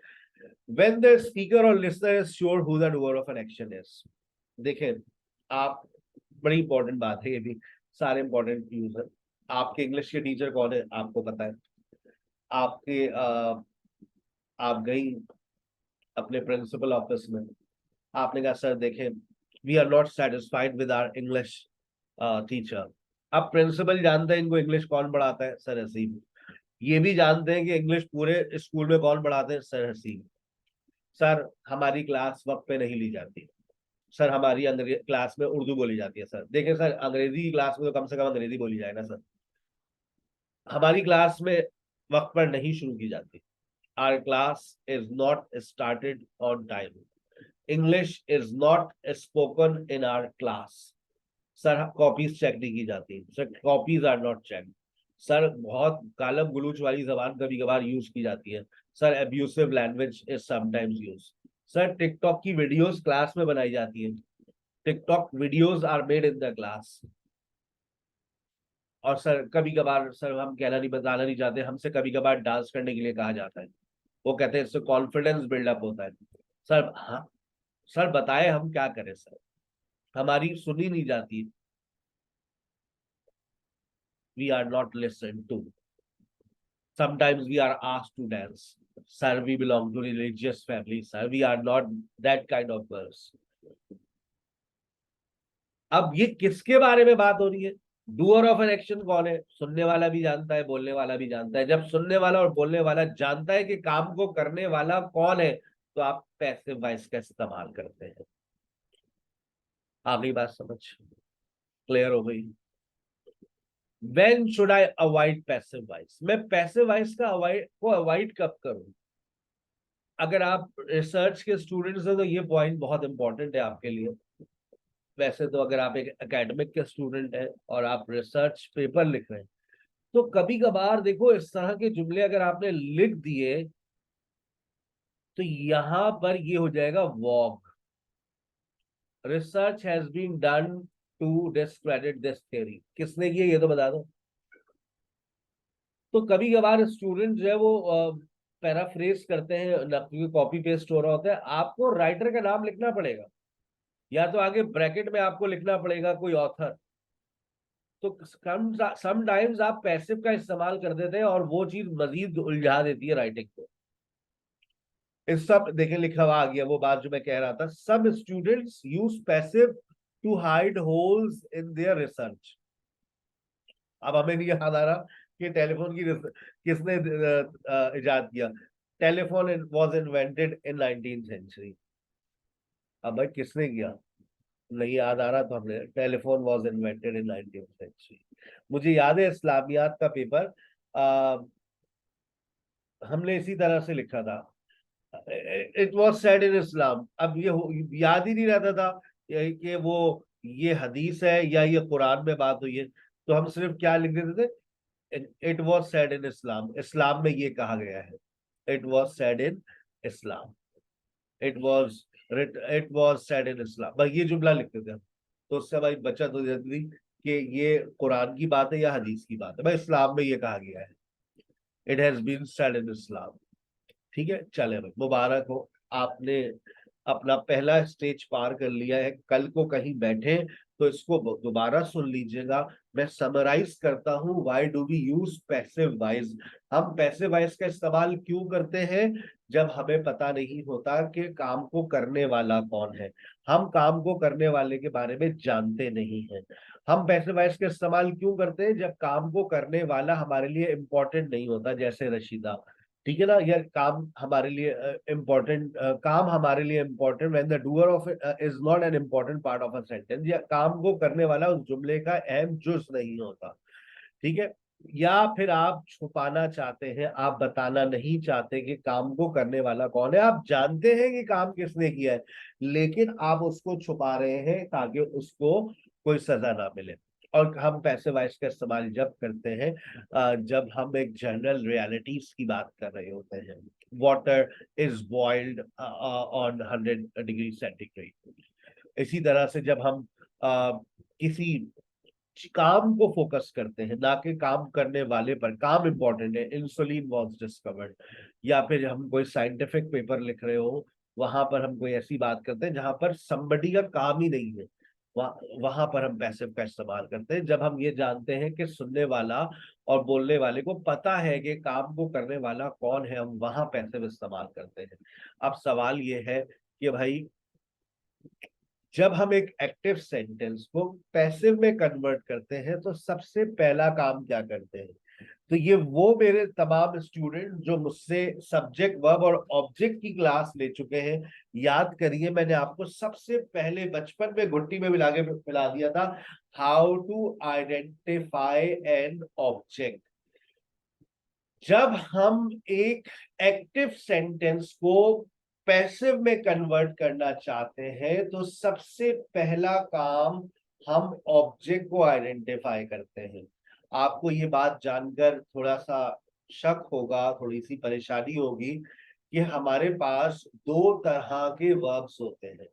When the speaker or listener is sure who the doer of an action is। देखें, आप, बड़ी इंपॉर्टेंट बात है ये भी, सारे इंपॉर्टेंट व्यूज है। आपके इंग्लिश के टीचर कौन है आपको पता है? आपके आप गई अपने प्रिंसिपल ऑफिस में, आपने कहा सर देखें, we are not satisfied with our English teacher. अब प्रिंसिपल जानते हैं इनको इंग्लिश कौन पढ़ाता है, सर हसीब। ये भी जानते हैं कि इंग्लिश पूरे स्कूल में कौन पढ़ाते हैं, सर हसीब। सर हमारी क्लास वक्त पे नहीं ली जाती, सर हमारी क्लास में उर्दू बोली जाती है। सर देखें सर, अंग्रेजी की क्लास में तो कम से कम अंग्रेजी बोली जाए ना सर। हमारी क्लास में वक्त पर नहीं शुरू की जाती। Our class is not started on time. English is not spoken in our class. Sir copies check नहीं की जाती, sir copies are not check. Sir बहुत गालम गलूच वाली जबान कभी कभार यूज की जाती है। Sir abusive language is sometimes use. Sir TikTok की वीडियोस क्लास में बनाई जाती है। TikTok videos are made in the class. और सर कभी कभार, सर हम कहना नहीं बताना नहीं चाहते, हमसे कभी कभार डांस करने के लिए कहा जाता है। वो कहते हैं इससे कॉन्फिडेंस बिल्डअप होता है। सर हाँ, सर बताए हम क्या करें सर, हमारी सुनी नहीं जाती। We are not listen to. Sometimes we are asked to dance. Sir, we belong to religious family. Sir, we are not that kind of girls. अब ये किसके बारे में बात हो रही है? डूअर ऑफ एन एक्शन कौन है? सुनने वाला भी जानता है, बोलने वाला भी जानता है। जब सुनने वाला और बोलने वाला जानता है कि काम को करने वाला कौन है, तो आप पैसिव वॉइस का इस्तेमाल करते हैं। आ गई बात समझ? क्लियर हो गई? When should I avoid passive voice? मैं पैसिव वॉइस का अवॉइड कब करूं? अगर आप रिसर्च के स्टूडेंट्स हैं तो ये पॉइंट बहुत इंपॉर्टेंट है आपके लिए। वैसे तो अगर आप एक एकेडमिक के स्टूडेंट हैं और आप रिसर्च पेपर लिख रहे हैं, तो कभी कभार देखो इस तरह के जुमले अगर आपने लिख दिए तो यहां पर ये हो जाएगा वॉग। Research has been done to discredit this theory. किसने किया ये तो बता दो। तो कभी कभार स्टूडेंट जो है वो पैराफ्रेज करते हैं, नकली कॉपी पेस्ट हो रहा होता है, आपको राइटर का नाम लिखना पड़ेगा, या तो आगे ब्रैकेट में आपको लिखना पड़ेगा कोई ऑथर। तो समटाइम्स आप पैसिव का इस्तेमाल कर देते हैं और वो चीज मजीद उलझा देती है राइटिंग को। इस सब देखें लिखा हुआ आ गया वो बात जो मैं कह रहा था। सब students use passive to hide holes in their research. अब हमें नहीं याद आ रहा कि टेलीफोन की किसने इजाद किया। Telephone was invented in 19th century. अब भाई किसने किया नहीं याद आ रहा, तो हमने telephone was invented in 19th century. मुझे याद है इस्लामियात का पेपर हमने इसी तरह से लिखा था, इट वाज सेड इन इस्लाम। अब ये याद ही नहीं रहता था कि वो ये हदीस है या ये कुरान में बात हुई है, तो हम सिर्फ क्या लिख देते थे, it was said in Islam, इस्लाम में ये कहा गया है। It was said in Islam, it was said in Islam, बस ये जुमला लिखते थे हम। तो उससे भाई बचत हो जाती थी कि ये कुरान की बात है या हदीस की बात है। भाई इस्लाम में ये कहा गया है, it has been said in Islam. ठीक है, चले भाई, मुबारक हो, आपने अपना पहला स्टेज पार कर लिया है। कल को कहीं बैठे तो इसको दोबारा सुन लीजिएगा। मैं समराइज करता हूं, why do we use passive voice. हम पैसिव वॉइस का इस्तेमाल क्यों करते हैं? जब हमें पता नहीं होता कि काम को करने वाला कौन है, हम काम को करने वाले के बारे में जानते नहीं हैं। हम पैसिव वॉइस का इस्तेमाल क्यों करते हैं? जब काम को करने वाला हमारे लिए इम्पोर्टेंट नहीं होता, जैसे रशीदा, ठीक है ना, या काम हमारे लिए इम्पोर्टेंट, काम हमारे लिए important when the doer of is not an important part of a sentence, या काम को करने वाला उस जुमले का अहम जुज नहीं होता। ठीक है, या फिर आप छुपाना चाहते हैं, आप बताना नहीं चाहते कि काम को करने वाला कौन है। आप जानते हैं कि काम किसने किया है, लेकिन आप उसको छुपा रहे हैं ताकि उसको कोई सजा ना मिले। और हम पैसिव वॉइस का इस्तेमाल जब करते हैं जब हम एक जनरल रियलिटीज की बात कर रहे होते हैं। Water is boiled on 100 degree centigrade. इसी तरह से जब हम किसी काम को फोकस करते हैं, ना कि काम करने वाले पर, काम इंपॉर्टेंट है, इंसुलिन वाज डिस्कवर्ड, या फिर हम कोई साइंटिफिक पेपर लिख रहे हो, वहां पर हम कोई ऐसी बात करते हैं जहां पर समबडी का काम ही नहीं है, वहां पर हम पैसिव का इस्तेमाल करते हैं। जब हम ये जानते हैं कि सुनने वाला और बोलने वाले को पता है कि काम को करने वाला कौन है, हम वहां पैसिव इस्तेमाल करते हैं। अब सवाल ये है कि भाई जब हम एक एक्टिव सेंटेंस को पैसिव में कन्वर्ट करते हैं तो सबसे पहला काम क्या करते हैं? तो ये वो मेरे तमाम स्टूडेंट जो मुझसे सब्जेक्ट वर्ब और ऑब्जेक्ट की क्लास ले चुके हैं, याद करिए मैंने आपको सबसे पहले बचपन में घुट्टी में मिला दिया था, how to identify an object. जब हम एक एक्टिव सेंटेंस को पैसिव में कन्वर्ट करना चाहते हैं तो सबसे पहला काम हम ऑब्जेक्ट को आइडेंटिफाई करते हैं। आपको ये बात जानकर थोड़ा सा शक होगा, थोड़ी सी परेशानी होगी कि हमारे पास दो तरह के वर्ब्स होते हैं।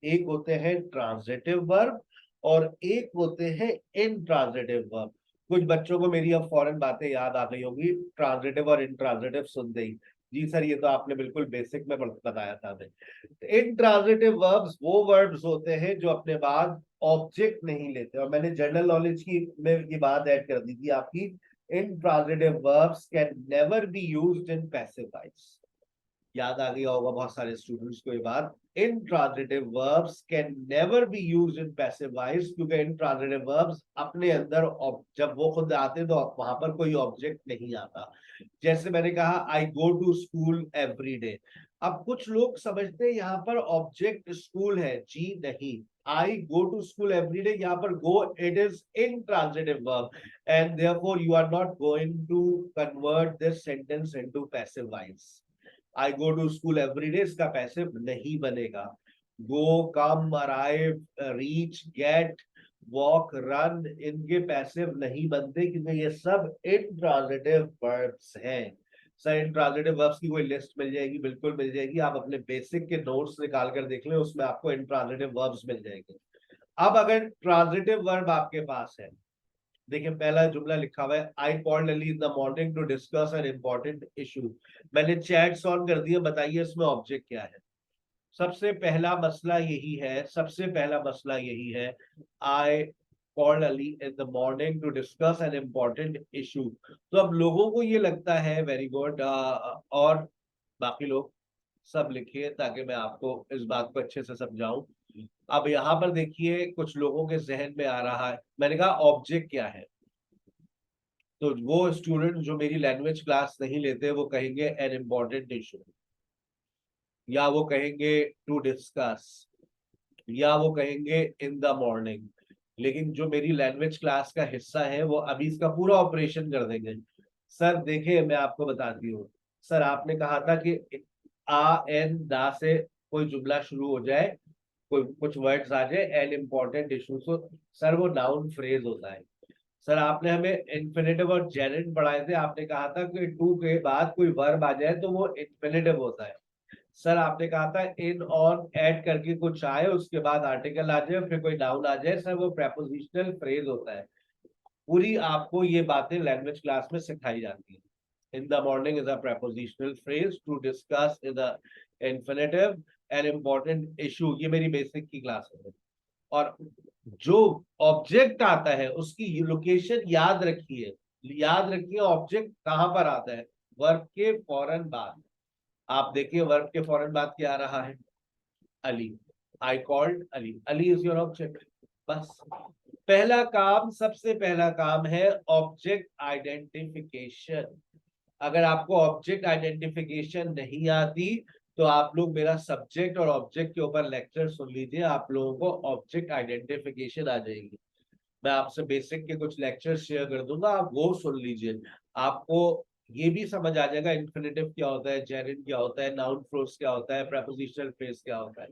एक होते हैं ट्रांजिटिव वर्ब और एक होते हैं इनट्रांजिटिव वर्ब। कुछ बच्चों को मेरी अब फौरन बातें याद आ गई होंगी ट्रांजिटिव और इनट्रांजिटिव सुनते ही। जी सर, ये तो आपने बिल्कुल बेसिक में बताया था हमें। इनट्रांजिटिव वर्ब्स वो वर्ब्स होते हैं जो अपने बाद ऑब्जेक्ट नहीं लेते, और मैंने जनरल नॉलेज की में ये बात ऐड कर दी थी आपकी। Intransitive verbs can never be used in passive voice. याद आ गया होगा बहुत सारे स्टूडेंट्स को ये बात। intransitive verbs can never be used in passive voice, क्योंकि intransitive verbs अपने अंदर जब वो खुद आते तो वहां पर कोई ऑब्जेक्ट नहीं आता। जैसे मैंने कहा I go to school every day. अब कुछ लोग समझते हैं यहाँ पर ऑब्जेक्ट स्कूल है, जी नहीं। I go to school every day, यहाँ पर go it is intransitive verb and therefore you are not going to convert this sentence into passive voice। I go to school every day इसका passive नहीं बनेगा। Go, come, arrive, reach, get, walk, run, इनके passive नहीं बनते क्योंकि ये सब intransitive verbs हैं। सर इंट्रांजिटिव वर्ब्स की कोई लिस्ट मिल जाएगी? बिल्कुल मिल जाएगी, आप अपने बेसिक के नोट्स निकाल कर देख लें, उसमें आपको इंट्रांजिटिव वर्ब्स मिल जाएंगे। अब अगर ट्रांजिटिव वर्ब आपके पास है, देखिए पहला जुमला लिखा हुआ है I called Ali in the morning to discuss an important issue. मैंने चैट्स ऑन कर दिया, बताइए इसमें ऑब्जेक्ट क्या है? सबसे पहला मसला यही है, सबसे पहला मसला यही है, I called Ali in the morning to discuss an important issue. तो अब लोगों को ये लगता है वेरी गुड, और बाकी लोग सब लिखिए ताकि मैं आपको इस बात को अच्छे से समझाऊं। अब यहाँ पर देखिए कुछ लोगों के जहन में आ रहा है, मैंने कहा ऑब्जेक्ट क्या है, तो वो स्टूडेंट जो मेरी लैंग्वेज क्लास नहीं लेते वो कहेंगे एन इम्पोर्टेंट इशू, या वो कहेंगे टू डिस्कस, या वो कहेंगे इन द मॉर्निंग। लेकिन जो मेरी लैंग्वेज क्लास का हिस्सा है वो अभी इसका पूरा ऑपरेशन कर देंगे। सर देखिए मैं आपको बताती हूँ, सर आपने कहा था कि आ एन दा से कोई जुमला शुरू हो जाए, कोई कुछ वर्ड्स आ जाए, एन इम्पोर्टेंट इशू। तो सर वो नाउन फ्रेज होता है। सर आपने हमें इन्फिनेटिव और जेरेंट पढ़ाए थे, आपने कहा था कि टू के बाद कोई वर्ब आ जाए तो वो इन्फिनेटिव होता है। सर आपने कहा था इन ऑन ऐड करके कुछ आए उसके बाद आर्टिकल आ जाए फिर कोई नाउन आ जाए, सर वो प्रेपोजिशनल फ्रेज होता है। पूरी आपको ये बातें लैंग्वेज क्लास में सिखाई जाती है। In the morning is a prepositional phrase, to discuss is a infinitive, an important issue, ये मेरी बेसिक की क्लास है। और जो ऑब्जेक्ट आता है उसकी लोकेशन याद रखिए, याद रखिए ऑब्जेक्ट कहां पर आता है, वर्ब के फौरन बाद। आप देखिए वर्ब के फौरन बाद क्या आ रहा है, अली, आई called Ali, Ali is your object. बस पहला काम, सबसे पहला काम है ऑब्जेक्ट आइडेंटिफिकेशन। अगर आपको ऑब्जेक्ट आइडेंटिफिकेशन नहीं आती तो आप लोग मेरा सब्जेक्ट और ऑब्जेक्ट के ऊपर लेक्चर सुन लीजिए, आप लोगों को ऑब्जेक्ट आइडेंटिफिकेशन आ जाएगी। मैं आपसे बेसिक के कुछ लेक्चर शेयर कर दूंगा, आप वो सुन लीजिए। आपको ये भी समझ आ जाएगा इन्फिनेटिव क्या होता है, जेरिड क्या होता है, नाउन फ्रेज क्या होता है, प्रेपोजिशनल फ्रेज क्या होता है।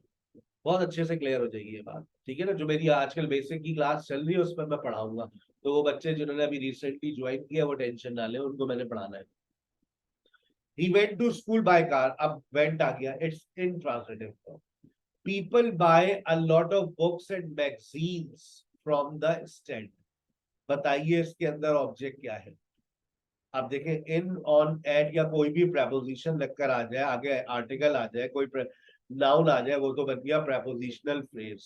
बहुत अच्छे से क्लियर हो जाएगी ये बात, ठीक है ना। जो मेरी आजकल बेसिक की क्लास चल रही है उस पर मैं पढ़ाऊंगा, तो वो बच्चे जिन्होंने अभी रिसेंटली ज्वाइन किया वो टेंशन ना ले, उनको मैंने पढ़ाना है। He went to school by car, अब went आ गया, it's intransitive form. People buy a lot of books and magazines from the stand. बताइए इसके अंदर ऑब्जेक्ट क्या है? आप देखें इन ऑन एट या कोई भी प्रेपोजिशन लगकर आ जाए, आगे आर्टिकल आ जाए, कोई नाउन आ जाए वो तो बन गया प्रेपोजिशनल फ्रेज।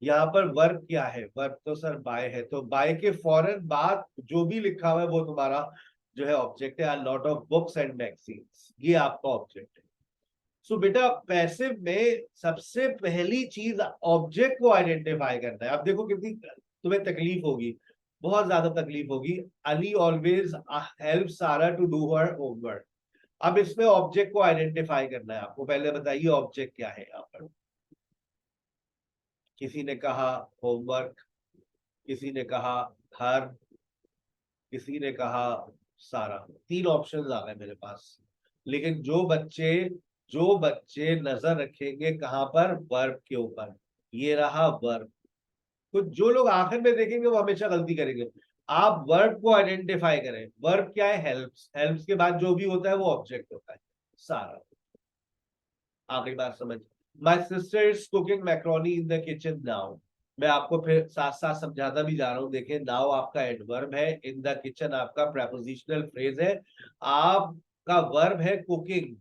यहाँ पर वर्ब क्या है, वर्ब तो सर बाय है, तो बाय के फौरन बाद जो भी लिखा हुआ है वो तुम्हारा जो है ऑब्जेक्ट है। A lot of books and magazines, ये आपका ऑब्जेक्ट है। सो बेटा पैसिव में सबसे पहली चीज ऑब्जेक्ट को आइडेंटिफाई करना है। अब देखो कितनी तुम्हें तकलीफ होगी, बहुत ज्यादा तकलीफ होगी। अली ऑलवेज हेल्प सारा टू डू हर होमवर्क। अब इसमें ऑब्जेक्ट को आइडेंटिफाई करना है आपको। पहले बताइए ऑब्जेक्ट क्या है यहाँ पर। किसी ने कहा होमवर्क, किसी ने कहा घर, किसी ने कहा सारा। तीन ऑप्शंस आ गए मेरे पास। लेकिन जो बच्चे नजर रखेंगे कहां पर, वर्ब के ऊपर, ये रहा वर्ब। तो जो लोग आखिर में देखेंगे वो हमेशा गलती करेंगे। आप वर्ब को आइडेंटिफाई करें। वर्ब क्या है, हेल्प्स। हेल्प्स के बाद जो भी होता है वो ऑब्जेक्ट होता है, सारा। आखिरी बात समझ। My sister is cooking macaroni in the kitchen now. मैं आपको फिर साथ साथ समझाता भी जा रहा हूं। देखिए नाउ आपका एडवर्ब है, इन द किचन आपका प्रेपोजिशनल फ्रेज है, आपका वर्ब है कुकिंग,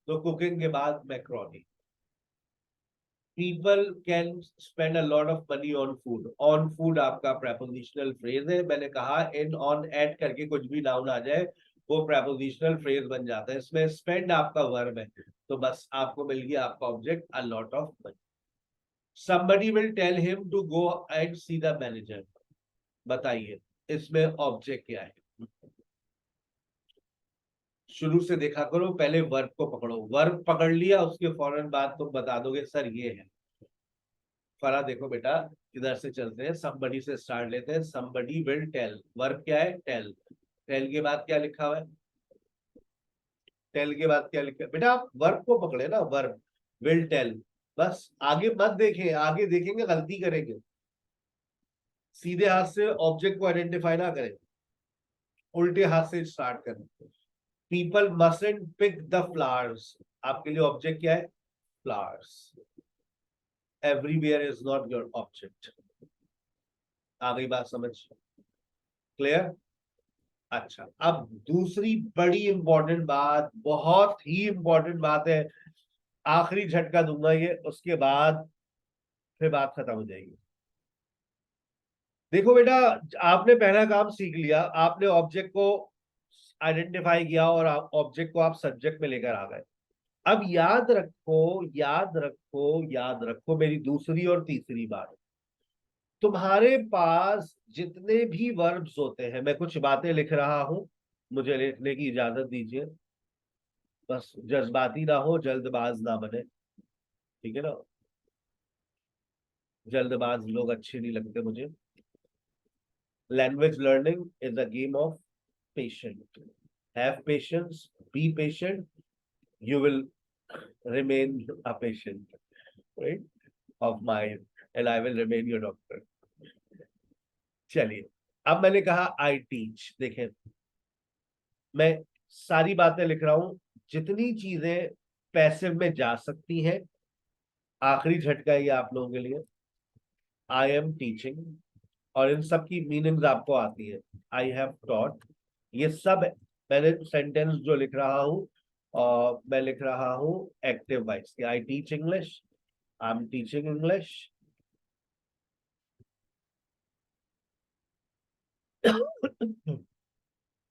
तो कुकिंग के बाद macaroni. People can spend a lot of money on food. On food आपका प्रेपोजिशनल फ्रेज है। मैंने कहा इन ऑन एड करके कुछ भी नाउन आ जाए वो प्रेपोजिशनल फ्रेज बन जाता है। इसमें स्पेंड आपका वर्ब है, तो बस आपको मिल गया आपका object a lot of money. somebody will tell him to go and see the manager। बताइए इसमें ऑब्जेक्ट क्या है। शुरू से देखा करो, पहले वर्ब को पकड़ो। वर्ब पकड़ लिया उसके फौरन बाद तुम बता दोगे सर ये है। फरा देखो बेटा, इधर से चलते हैं, somebody से स्टार्ट लेते हैं। somebody will tell, वर्ब क्या है, टेल। टेल के बाद क्या लिखा हुआ है, टेल के बाद क्या लिखा है बेटा, आप वर्ब को पकड़े ना, वर्ब विल टेल। बस आगे मत देखें, आगे देखेंगे गलती करेंगे। सीधे हाथ से ऑब्जेक्ट को आइडेंटिफाई ना करें, उल्टे हाथ से स्टार्ट करें। People mustn't pick the flowers, आपके लिए ऑब्जेक्ट क्या है, flowers. Everywhere is not your object. आ गई बात समझ, क्लियर। अच्छा, अब दूसरी बड़ी इंपॉर्टेंट बात, बहुत ही इंपॉर्टेंट बात है, आखिरी झटका दूंगा ये, उसके बाद फिर बात खत्म हो जाएगी। देखो बेटा, आपने पहला काम सीख लिया, आपने ऑब्जेक्ट को आइडेंटिफाई किया और ऑब्जेक्ट को आप सब्जेक्ट में लेकर आ गए। अब याद रखो, याद रखो, याद रखो मेरी दूसरी और तीसरी बात। तुम्हारे पास जितने भी वर्ब्स होते हैं, मैं कुछ बातें लिख रहा हूं, मुझे लिखने की इजाजत दीजिए। बस जज्बाती ना हो, जल्दबाज ना बने, ठीक है ना। जल्दबाज लोग अच्छे नहीं लगते मुझे। Language learning is a game of patient. Have patience, be patient, you will remain a patient, right, of mine, and I will remain your doctor। चलिए, अब मैंने कहा आई टीच। देखें मैं सारी बातें लिख रहा हूं, जितनी चीजें पैसिव में जा सकती हैं, आखिरी झटका ये आप लोगों के लिए। आई एम टीचिंग, और इन सब की मीनिंग्स आपको आती है। आई हैव टॉट, ये सब मैंने सेंटेंस जो लिख रहा हूं, और मैं लिख रहा हूं active voice. I teach English, I am teaching English.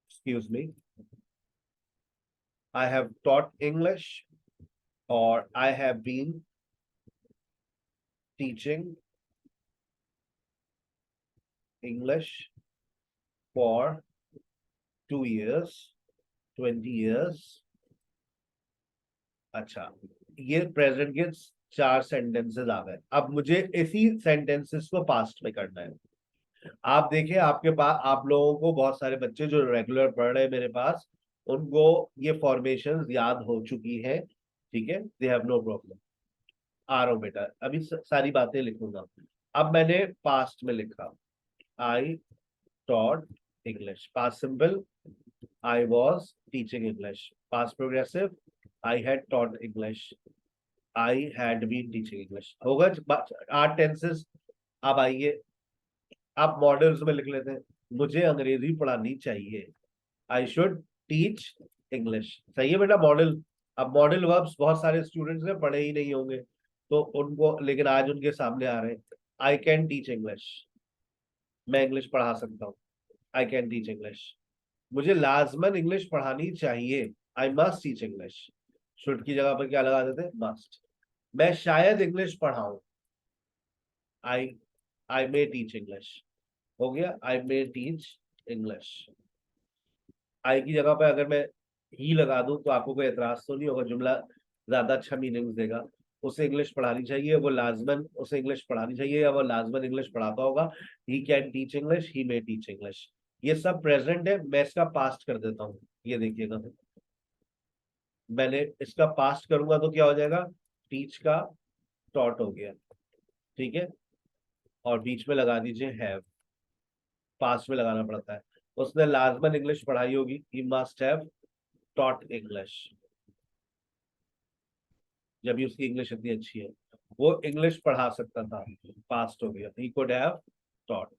excuse me, I have taught English, or I have been teaching English for 2 years, 20 years। अच्छा, ये प्रेजेंट के 4 सेंटेंसेस आ गए। अब मुझे इसी सेंटेंसेस को पास्ट में करना है। आप देखिए, आपके पास, आप लोगों को, बहुत सारे बच्चे जो रेगुलर पढ़ रहे हैं मेरे पास, उनको ये फॉर्मेशन याद हो चुकी है, ठीक है, दे हैव नो प्रॉब्लम। आ रहा हूं बेटा, अभी सारी बातें लिखूंगा। अब मैंने पास्ट में लिखा, I taught English. Past simple, I was teaching English. Past progressive, I had taught English, I had been teaching English. होगा 8 टेंसेस। अब आइए, आप मॉडल्स में लिख लेते हैं। मुझे अंग्रेजी पढ़ानी चाहिए, आई शुड टीच इंग्लिश। सही है बेटा मॉडल। अब मॉडल वर्ब्स बहुत सारे स्टूडेंट्स ने पढ़े ही नहीं होंगे, तो उनको, लेकिन आज उनके सामने आ रहे हैं। आई कैन टीच इंग्लिश, मैं इंग्लिश पढ़ा सकता हूँ। आई कैन टीच इंग्लिश, मुझे लाजमन इंग्लिश पढ़ानी चाहिए। I must teach English, should की जगह पर क्या लगा देते, मस्ट। मैं शायद इंग्लिश पढ़ाऊं, आई आई मे टीच इंग्लिश, हो गया आई मे टीच इंग्लिश। आई की जगह पे अगर मैं ही लगा दूं तो आपको कोई एतराज तो नहीं होगा, जुमला ज्यादा अच्छा मीनिंग देगा। उसे इंग्लिश पढ़ानी चाहिए, वो लाजमन उसे इंग्लिश पढ़ानी चाहिए, या वो लाजमन इंग्लिश पढ़ाता होगा। He can teach English, he may teach English. ये सब प्रेजेंट है, मैं इसका पास्ट कर देता हूँ। ये देखिएगा, मैंने इसका पास्ट करूंगा तो क्या हो जाएगा, टीच का टॉट हो गया, ठीक है। और बीच में लगा दीजिए हैव, पास्ट में लगाना पड़ता है। उसने लाजमन इंग्लिश पढ़ाई होगी, he must have taught English, जब भी उसकी इंग्लिश इतनी अच्छी है, वो इंग्लिश पढ़ा सकता था, पास्ट हो गया, ही कुड हैव टॉट।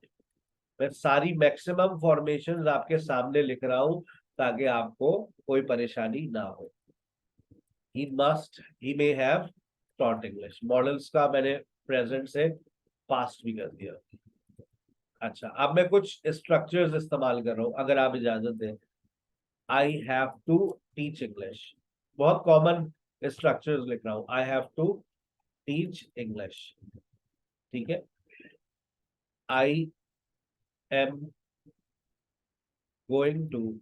मैं सारी मैक्सिमम फॉर्मेशंस आपके सामने लिख रहा हूं ताकि आपको कोई परेशानी ना हो। He must, he may have taught English, models का मैंने प्रेजेंट से पास्ट भी कर दिया। अच्छा, अब मैं कुछ स्ट्रक्चर्स इस्तेमाल कर रहा हूं, अगर आप इजाजत दें। I have to teach English, बहुत कॉमन स्ट्रक्चर्स लिख रहा हूं। I have to teach English, ठीक है। I am going to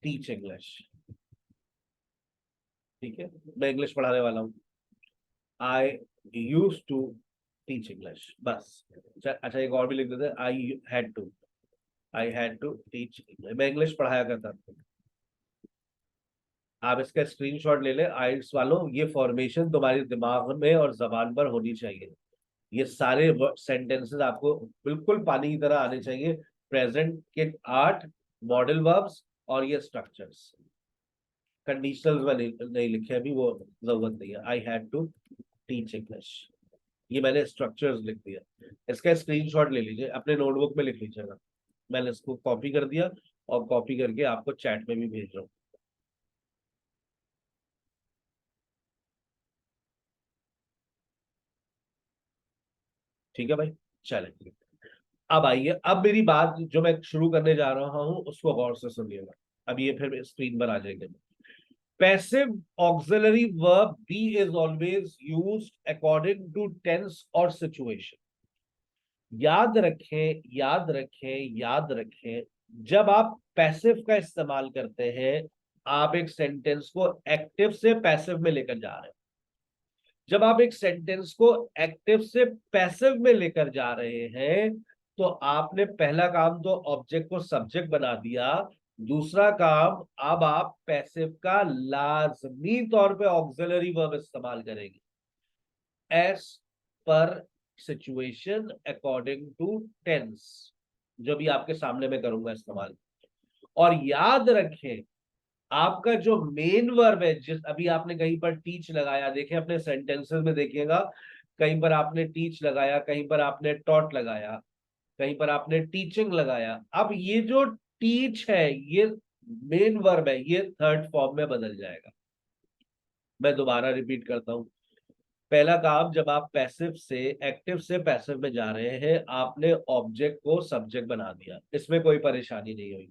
teach English, ठीक है, मैं इंग्लिश पढ़ाने वाला हूँ। I use to teach English, बस। अच्छा, एक और भी लिख देते हैं, I had to teach English, मैं इंग्लिश पढ़ाया करता था। आप इसका स्क्रीनशॉट ले लें आइल्स वालों, ये फॉर्मेशन तुम्हारे दिमाग में और जबान पर होनी चाहिए। ये सारे सेंटेंसेस आपको बिल्कुल पानी की तरह आने चाहिए। प्रेजेंट के 8 मॉडल वर्ब्स और ये स्ट्रक्चर्स, कंडीशनल्स में नहीं लिखे अभी, वो जरूरत नहीं है। I had to teach English, ये मैंने स्ट्रक्चर्स लिख दिया। इसका स्क्रीनशॉट ले लीजिए, अपने नोटबुक में लिख लीजिएगा। मैंने इसको कॉपी कर दिया और कॉपी करके आपको चैट में भी भेज रहा हूँ। ठीक है भाई, चलें। अब आइए, अब मेरी बात जो मैं शुरू करने जा रहा हूं उसको गौर से सुनिएगा। अब ये फिर स्क्रीन पर आ जाएंगे। Passive auxiliary verb be is always used according to tense और सिचुएशन। याद रखें, याद रखें, याद रखें, जब आप पैसिव का इस्तेमाल करते हैं, आप एक सेंटेंस को एक्टिव से पैसिव में लेकर जा रहे हैं। जब आप एक सेंटेंस को एक्टिव से पैसिव में लेकर जा रहे हैं, तो आपने पहला काम तो ऑब्जेक्ट को सब्जेक्ट बना दिया। दूसरा काम, अब आप पैसिव का लाजमी तौर पे ऑक्सिलरी वर्ब इस्तेमाल करेंगे, as per situation, according to tense, जो भी आपके सामने में करूंगा इस्तेमाल। और याद रखें, आपका जो मेन वर्ब है, जिस अभी आपने कहीं पर टीच लगाया, देखें अपने सेंटेंसेस में देखिएगा, कहीं पर आपने टीच लगाया, कहीं पर आपने टॉट लगाया, कहीं पर आपने टीचिंग लगाया। अब ये जो टीच है, ये मेन वर्ब है, ये थर्ड फॉर्म में बदल जाएगा। मैं दोबारा रिपीट करता हूं। पहला काम, जब आप पैसिव से एक्टिव से पैसिव में जा रहे हैं, आपने ऑब्जेक्ट को सब्जेक्ट बना दिया, इसमें कोई परेशानी नहीं हुई।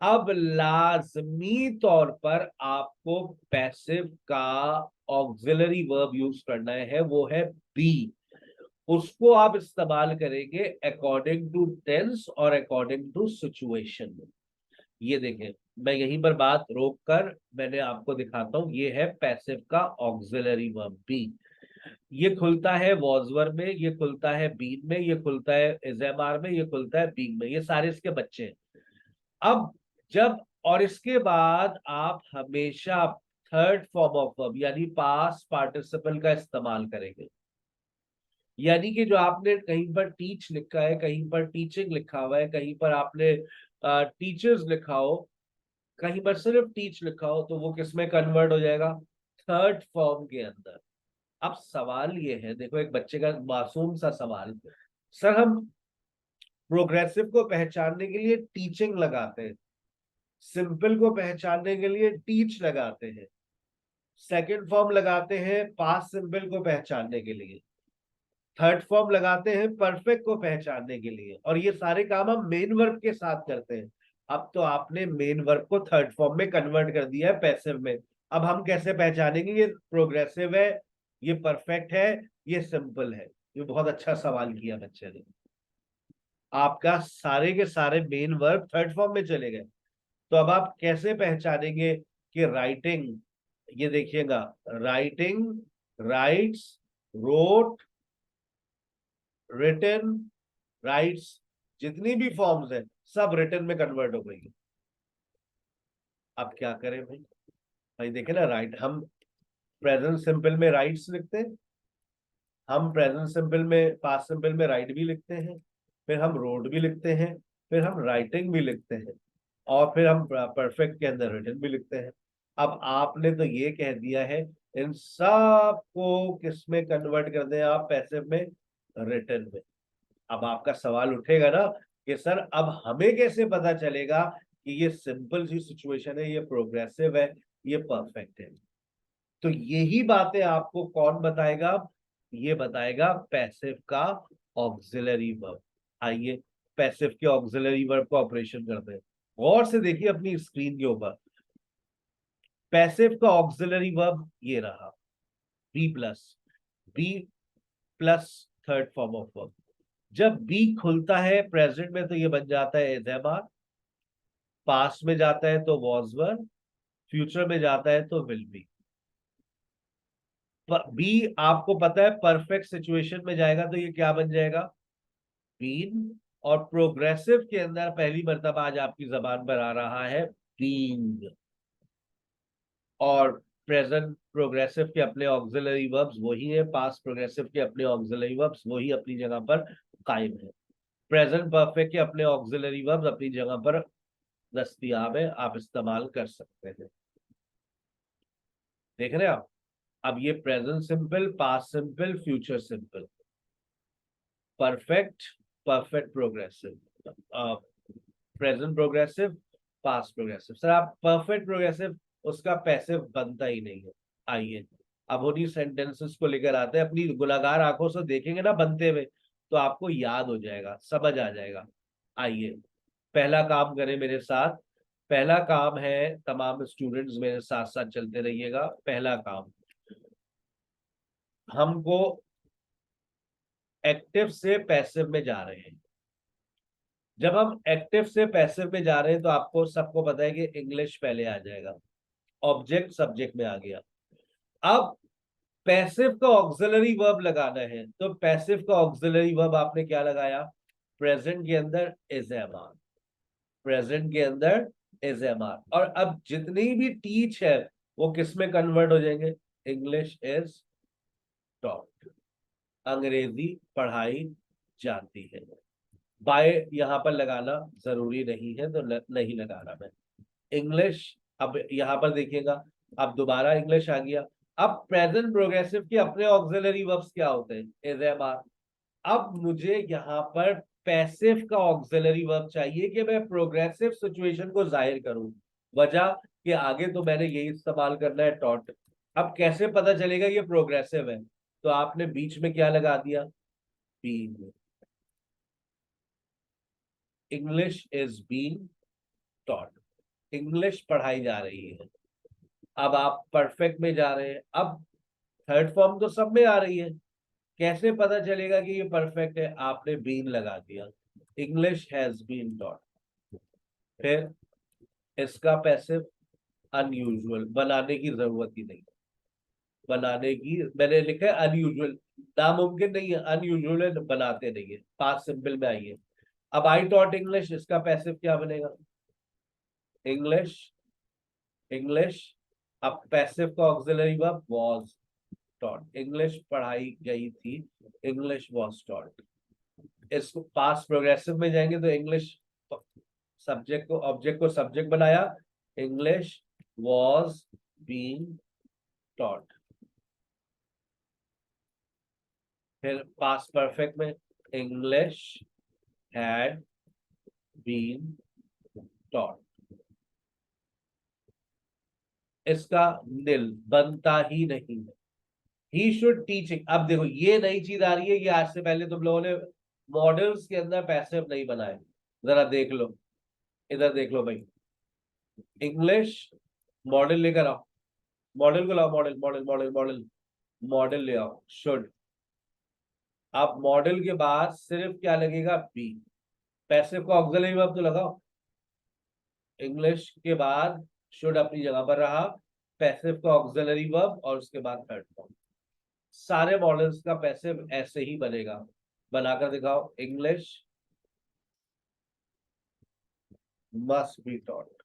अब लाजमी तौर पर आपको पैसिव का ऑक्सिलरी वर्ब यूज करना है, वो है बी। उसको आप इस्तेमाल करेंगे अकॉर्डिंग टू टेंस और अकॉर्डिंग टू सिचुएशन। ये देखें, मैं यहीं पर बात रोक कर मैंने आपको दिखाता हूं, ये है पैसिव का ऑक्सिलरी वर्ब बी। ये खुलता है वॉज वर्ब में, ये खुलता है बीन में, ये खुलता है इज़एमआर में, ये खुलता है बीइंग में, ये सारे इसके बच्चे हैं। अब जब, और इसके बाद आप हमेशा थर्ड फॉर्म ऑफ वर्ब यानी पास्ट पार्टिसिपल का इस्तेमाल करेंगे। यानी कि जो आपने कहीं पर टीच लिखा है, कहीं पर टीचिंग लिखा हुआ है, कहीं पर आपने टीचर्स लिखा हो, कहीं पर सिर्फ टीच लिखा हो, तो वो किस में कन्वर्ट हो जाएगा, थर्ड फॉर्म के अंदर। अब सवाल ये है, देखो एक बच्चे का मासूम सा सवाल, सर हम प्रोग्रेसिव को पहचानने के लिए टीचिंग लगाते हैं, सिंपल को पहचानने के लिए टीच लगाते हैं, सेकंड फॉर्म लगाते हैं पास्ट सिंपल को पहचानने के लिए, थर्ड फॉर्म लगाते हैं परफेक्ट को पहचानने के लिए, और ये सारे काम हम मेन वर्ब के साथ करते हैं। अब तो आपने मेन वर्ब को थर्ड फॉर्म में कन्वर्ट कर दिया है पैसिव में। अब हम कैसे पहचानेंगे ये प्रोग्रेसिव है, ये परफेक्ट है, ये सिंपल है? ये बहुत अच्छा सवाल किया बच्चे ने। आपका सारे के सारे मेन वर्ब थर्ड फॉर्म में चले गए, तो अब आप कैसे पहचानेंगे कि राइटिंग, ये देखिएगा, writing, writes, wrote, written, writes, जितनी भी फॉर्म्स है सब रिटन में कन्वर्ट हो गई। अब क्या करें भाई? भाई देखे ना, राइट, हम प्रेजेंट सिंपल में राइट्स लिखते हैं, हम प्रेजेंट सिंपल में पास्ट सिंपल में राइट भी लिखते हैं, फिर हम रोड भी लिखते हैं, फिर हम राइटिंग भी लिखते हैं, और फिर हम परफेक्ट के अंदर रिटन भी लिखते हैं। अब आपने तो ये कह दिया है इन सब को किस में कन्वर्ट कर दें आप? पैसिव में, रिटन में। अब आपका सवाल उठेगा ना कि सर अब हमें कैसे पता चलेगा कि ये सिंपल सी सिचुएशन है, ये प्रोग्रेसिव है, ये परफेक्ट है? तो यही बातें आपको कौन बताएगा? ये बताएगा पैसिव का ऑक्सिलरी वर्ब। आइए पैसिव के ऑक्सिलरी वर्ब का ऑपरेशन करते हैं। गौर से देखिए अपनी स्क्रीन के ऊपर, पैसिव का ऑक्सिलरी वर्ब ये रहा, be plus, be plus third form of verb. जब बी खुलता है प्रेजेंट में तो ये बन जाता है इज एम आर, पास्ट में जाता है तो वॉज वर, फ्यूचर में जाता है तो विल बी। बी आपको पता है परफेक्ट सिचुएशन में जाएगा तो ये क्या बन जाएगा? बीन। और प्रोग्रेसिव के अंदर पहली मर्तबा आज आपकी जबान पर आ रहा है बीइंग। और प्रेजेंट प्रोग्रेसिव के अपने ऑक्सिलरी वर्ब्स वही है, पास्ट प्रोग्रेसिव के अपने ऑक्सिलरी वर्ब्स वही अपनी जगह पर कायम है। प्रेजेंट परफेक्ट के अपने ऑक्सिलरी वर्ब्स अपनी जगह पर दस्तयाब है, आप इस्तेमाल कर सकते हैं। देख रहे हैं आप? अब ये present simple, past simple, future simple, perfect, perfect progressive, present progressive, past progressive. Sir आप परफेक्ट प्रोग्रेसिव, उसका पैसिव बनता ही नहीं है। आइए अब उन्हीं सेंटेंसेस को लेकर आते हैं, अपनी गुलागार आंखों से देखेंगे ना बनते हुए तो आपको याद हो जाएगा, समझ आ जाएगा। आइए पहला काम करें मेरे साथ। पहला काम है, तमाम स्टूडेंट्स मेरे साथ साथ चलते रहिएगा। पहला काम, हमको एक्टिव से पैसिव में जा रहे हैं। जब हम एक्टिव से पैसिव में जा रहे हैं तो आपको सबको पता है कि इंग्लिश पहले आ जाएगा, ऑब्जेक्ट सब्जेक्ट में आ गया। अब पैसिव का ऑक्सिलरी वर्ब लगाना है, तो पैसिव का ऑक्सिलरी वर्ब आपने क्या लगाया? प्रेजेंट के अंदर इज एम आर, प्रेजेंट के अंदर इज एम आर। और अब जितनी भी टीच है वो किस में कन्वर्ट हो जाएंगे? इंग्लिश इज टॉट, अंग्रेजी पढ़ाई जाती है। बाय यहां पर लगाना जरूरी नहीं है तो नहीं लगाना मैं। इंग्लिश, अब यहां पर देखिएगा, अब दोबारा इंग्लिश आ गया। अब प्रेजेंट प्रोग्रेसिव के अपने ऑक्सिलरी वर्ब्स क्या होते हैं? Is am are. अब मुझे यहाँ पर पैसिव का ऑक्सिलरी वर्ब चाहिए कि मैं प्रोग्रेसिव सिचुएशन को जाहिर करूं। वजह कि आगे तो मैंने यही इस्तेमाल करना है, टॉट। अब कैसे पता चलेगा ये प्रोग्रेसिव है? तो आपने बीच में क्या लगा दिया? Being. English is being taught, English पढ़ाई जा रही है। अब आप परफेक्ट में जा रहे हैं, अब थर्ड फॉर्म तो सब में आ रही है, कैसे पता चलेगा कि ये परफेक्ट है? आपने बीन लगा दिया, इंग्लिश हैज बीन टॉट। फिर इसका पैसिव अनयूजुअल, बनाने की जरूरत ही नहीं, बनाने की मैंने लिखा है अनयूजुअल, नामुमकिन नहीं है, अनयूजुअल है, बनाते नहीं है। पास्ट सिंपल में आइए, अब आई टॉट इंग्लिश, इसका पैसिव क्या बनेगा? English, English. अब पैसिव का auxiliary verb was taught, English पढ़ाई गई थी, इंग्लिश वाज टॉट। इसको पास्ट प्रोग्रेसिव में जाएंगे तो इंग्लिश सब्जेक्ट को ऑब्जेक्ट को सब्जेक्ट बनाया, इंग्लिश वाज बीइंग टॉट। फिर पास्ट परफेक्ट में इंग्लिश हैड बीन टॉट। इसका नील बनता ही नहीं है। He should teaching. अब देखो ये नई चीज आ रही है, ये आज से पहले तुम लोगों ने मॉडल्स के अंदर पैसिव नहीं बनाए। जरा देख लो, इधर देख लो भाई। इंग्लिश मॉडल लेकर आओ, मॉडल को लाओ, model model model model model ले आओ, शुड। आप मॉडल के बाद सिर्फ क्या लगेगा, बी। पैसिव को ऑक्सिलरी वर्ब तो लगाओ। इंग्लिश के बाद शुड अपनी जगह पर रहा, पैसिव का ऑक्सिलरी वर्ब और उसके बाद थर्ड फॉर्म। सारे मॉडल्स का पैसिव ऐसे ही बनेगा। बनाकर दिखाओ। English must be taught,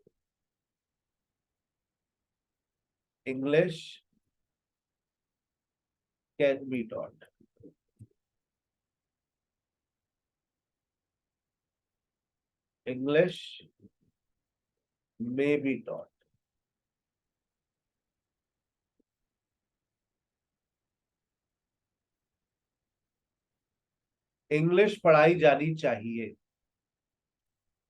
English can be taught, English may be taught. English पढ़ाई जानी चाहिए,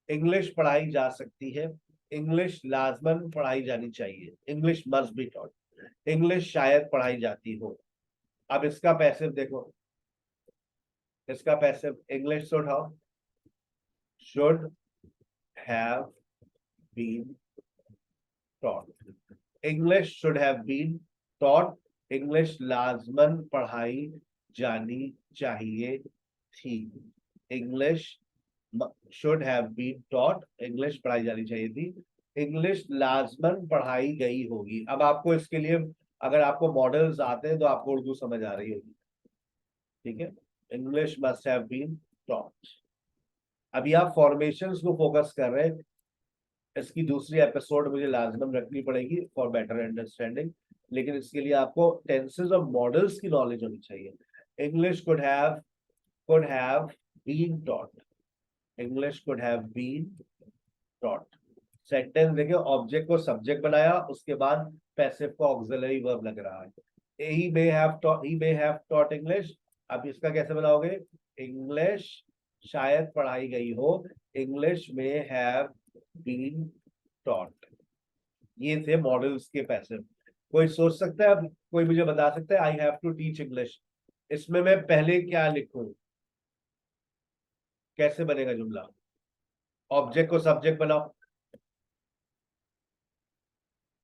इंग्लिश पढ़ाई जा सकती है, इंग्लिश लाजमन पढ़ाई जानी चाहिए, English must be taught, English शायद पढ़ाई जाती हो। अब इसका पैसिव देखो, इसका पैसिव इंग्लिश से उठाओ, should have been taught, English should have been taught, English लाजमन पढ़ाई जानी चाहिए थी, English should have been taught, English पढ़ाई जानी चाहिए थी, इंग्लिश लाजमन पढ़ाई गई होगी। अब आपको इसके लिए अगर आपको मॉडल्स आते हैं तो आपको उर्दू समझ आ रही होगी, ठीक है। English must have been taught. अभी आप फॉर्मेशंस को फोकस कर रहे हैं, इसकी दूसरी एपिसोड मुझे लाजमन रखनी पड़ेगी फॉर बेटर अंडरस्टैंडिंग, लेकिन इसके लिए आपको टेंसेस और मॉडल्स की नॉलेज होनी चाहिए। English could have been taught, English could have been taught. Sentence देखिए, ऑब्जेक्ट को सब्जेक्ट बनाया, उसके बाद पैसिव को ऑक्सिलरी वर्ब लग रहा है। ही मे हैव टॉट इंग्लिश। अब इसका कैसे बनाओगे, इंग्लिश शायद पढ़ाई गई हो, इंग्लिश में हैव बीन टॉट। ये थे मॉडल्स के पैसिव। कोई सोच सकता है, अब कोई मुझे बता सकता है, I have to teach English, इसमें मैं पहले क्या लिखूं, कैसे बनेगा जुमला। ऑब्जेक्ट को सब्जेक्ट बनाओ,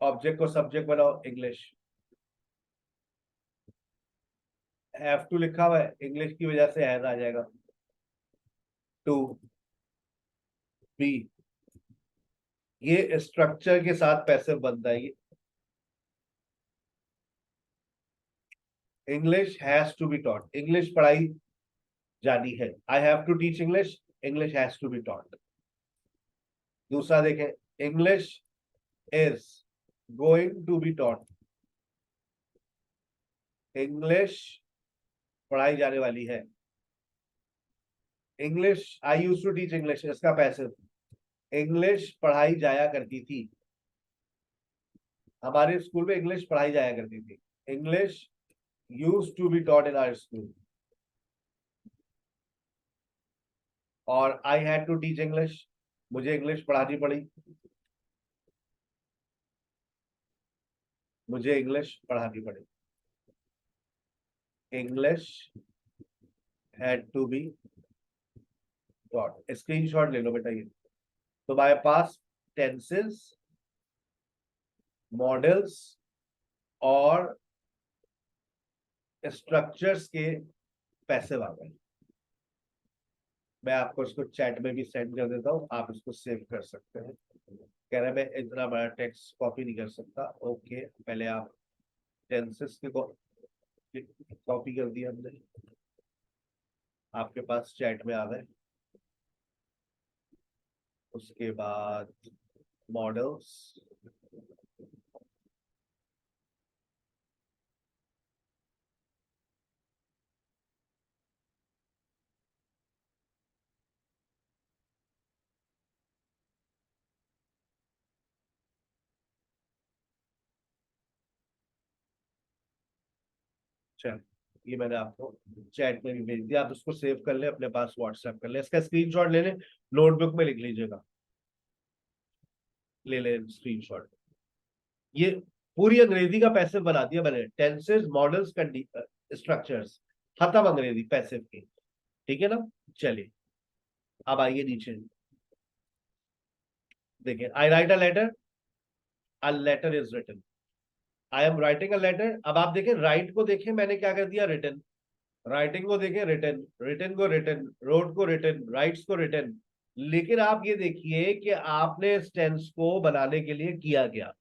ऑब्जेक्ट को सब्जेक्ट बनाओ, इंग्लिश। हैव टू लिखा हुआ है, इंग्लिश की वजह से हैज आ जाएगा। टू बी, ये स्ट्रक्चर के साथ पैसिव बनता है। English has to be taught, English पढ़ाई जानी है। I have to teach English, English has to be taught. दूसरा देखें, English is going to be taught, English पढ़ाई जाने वाली है। English I use to teach English, इसका पैसिव इंग्लिश पढ़ाई जाया करती थी, हमारे स्कूल में इंग्लिश पढ़ाई जाया करती थी। English used to be taught in our school. और I had to teach English, मुझे इंग्लिश पढ़ानी पड़ी, मुझे इंग्लिश पढ़ानी पड़ी। English had to be taught. Screenshot ले लो बेटा ये। तो हमारे पास टेंसेस, मॉडल्स और स्ट्रक्चर्स के पैसिव आ गए। मैं आपको इसको चैट में भी सेंड कर देता हूँ, आप इसको सेव कर सकते हैं। कह रहे मैं इतना बड़ा टेक्स्ट कॉपी नहीं कर सकता, ओके। पहले आप टेंसेस के कॉपी कर दिया हमने, आपके पास चैट में आ गए। उसके बाद मॉडल्स, चल ये मैंने आपको चैट में भी भेज दिया, आप उसको सेव कर ले, अपने पास व्हाट्सएप कर ले, इसका स्क्रीनशॉट ले ले, नोटबुक में लिख लीजिएगा, ले ले स्क्रीनशॉट। ये पूरी अंग्रेजी का पैसिव बना दिया मैंने, टेंसेस, मॉडल्स, स्ट्रक्चर्स, खत्म अंग्रेजी पैसिव की, ठीक है ना। चलिए अब आइए नीचे, देखिए, I write a letter is written, I am writing a letter. अब आप देखें राइट को देखें, मैंने क्या कर दिया, रिटन, राइटिंग को देखें रिटन, रिटन को रिटन, रोड को रिटन, राइट्स को रिटन। लेकिन आप ये देखिए कि आपने इस टेंस को बनाने के लिए किया क्या,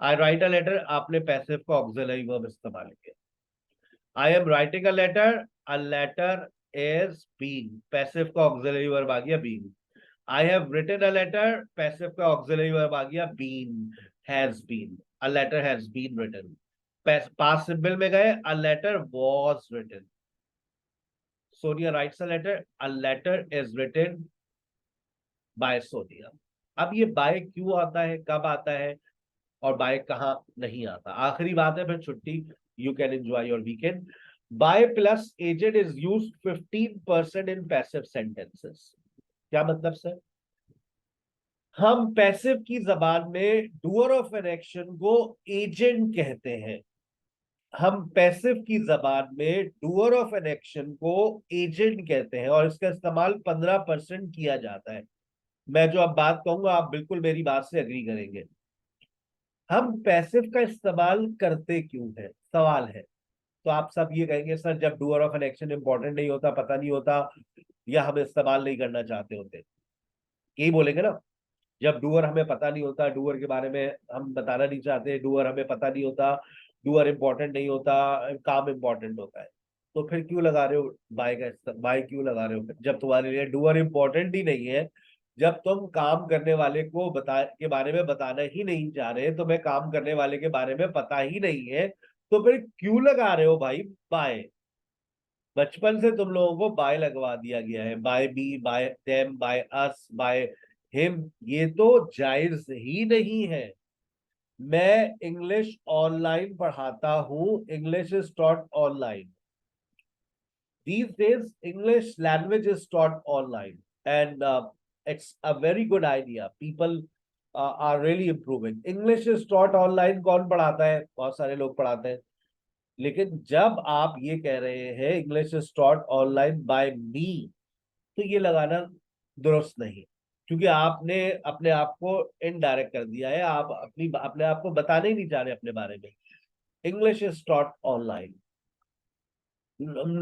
आई राइट अ लेटर, आपने पैसिव का ऑक्सिलरी वर्ब इस्तेमाल किया। I am writing a letter is been, passive का ऑक्सिलरी वर्ब आ गया been. I have written a letter, passive का ऑक्सिलरी वर्ब आ गया been, has been, a letter has been written. Past simple में गए, a letter was written, Sonia writes a letter is written by Sonia. अब ये bye क्यों आता है, कब आता है, और बाय कहाँ नहीं आता, आखिरी बात है, फिर छुट्टी, you can enjoy your weekend. By plus agent is used 15% in passive sentences. क्या मतलब सर, हम पैसिव की जबान में डूअर ऑफ एन एक्शन को एजेंट कहते हैं, हम पैसिव की जबान में डूअर ऑफ एन एक्शन को एजेंट कहते हैं, और इसका इस्तेमाल 15% किया जाता है। मैं जो अब बात कहूंगा आप बिल्कुल मेरी बात से एग्री करेंगे। हम पैसिव का इस्तेमाल करते क्यों है, सवाल है। तो आप सब ये कहेंगे सर जब doer of an action important नहीं होता, पता नहीं होता, या हम इस्तेमाल नहीं करना चाहते होते, यही बोलेंगे ना। जब डूअर हमें पता नहीं होता, डूअर के बारे में हम बताना नहीं चाहते, डूअर हमें पता नहीं होता, डूअर इंपॉर्टेंट नहीं होता, काम इंपॉर्टेंट होता है, तो फिर क्यों लगा रहे हो बाय का, बाय क्यों लगा रहे हो फिर, जब तुम्हारे लिए डूअर इंपॉर्टेंट ही नहीं है। जब तुम काम करने वाले को बता के बारे में बताना ही नहीं चाह रहे, तो मैं काम करने वाले के बारे में पता ही नहीं है, तो फिर क्यों लगा रहे हो भाई बाय। बचपन से तुम लोगों को बाय लगवा दिया गया है, by be, by them, by us, by him, ये तो जायज ही नहीं है। मैं इंग्लिश ऑनलाइन पढ़ाता हूं, English is taught online, these days English language is taught online, and it's a very good idea, people are really improving, English is taught online। कौन पढ़ाता है, बहुत सारे लोग पढ़ाते हैं। लेकिन जब आप ये कह रहे हैं English is taught online by me, तो ये लगाना दुरुस्त नहीं, क्योंकि आपने अपने आप को इनडायरेक्ट कर दिया है, आप अपने आप को बताने ही नहीं चाह रहे अपने बारे में। English is taught online,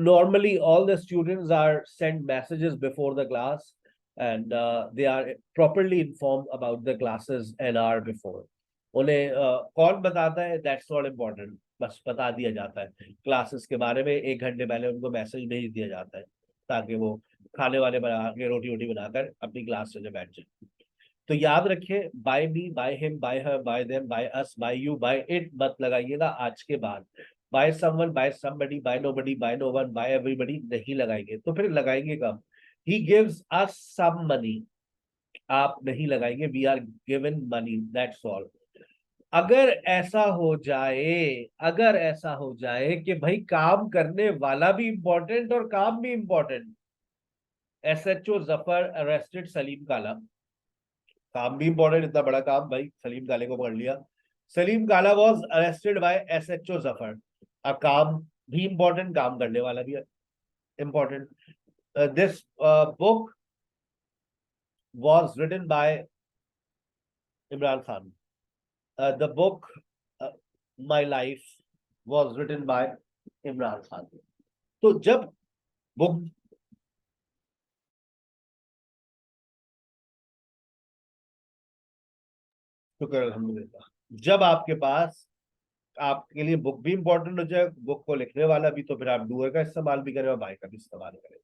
normally all the students are sent messages before the class, and they are properly informed about the classes an hour before। उन्हें कौन बताता है, दैट्स नॉट इम्पोर्टेंट, बस बता दिया जाता है क्लासेस के बारे में, 1 घंटे पहले उनको मैसेज भेज दिया जाता है, ताकि वो खाने वाले बना के, रोटी वोटी बनाकर अपनी क्लास से बैठ जाए। तो याद रखिए, by me, by him, by her, by them, by us, by you, by it मत लगाइएगा आज के बाद। By someone, by somebody, by nobody, by no one, by everybody नहीं लगाएंगे, तो फिर लगाएंगे कब, he gives us some money, आप नहीं लगाएंगे, we are given money, that's all. अगर ऐसा हो जाए, अगर ऐसा हो जाए कि भाई काम करने वाला भी इंपॉर्टेंट और काम भी important, SHO Zafar arrested Salim काला, काम भी इंपॉर्टेंट, इतना बड़ा काम, भाई सलीम काले को पकड़ लिया, Salim Kala was arrested by SHO Zafar. अब काम भी इंपॉर्टेंट, काम करने वाला भी important. This book was written by Imran Khan, the book My Life was written by Imran Khan. तो जब बुक, शुक्र अल्हम्दुलिल्लाह, जब आपके पास आपके लिए बुक भी इंपॉर्टेंट हो जाए, बुक को लिखने वाला भी, तो फिर आप डूअर का इस्तेमाल भी करें और बाय का भी इस्तेमाल करें,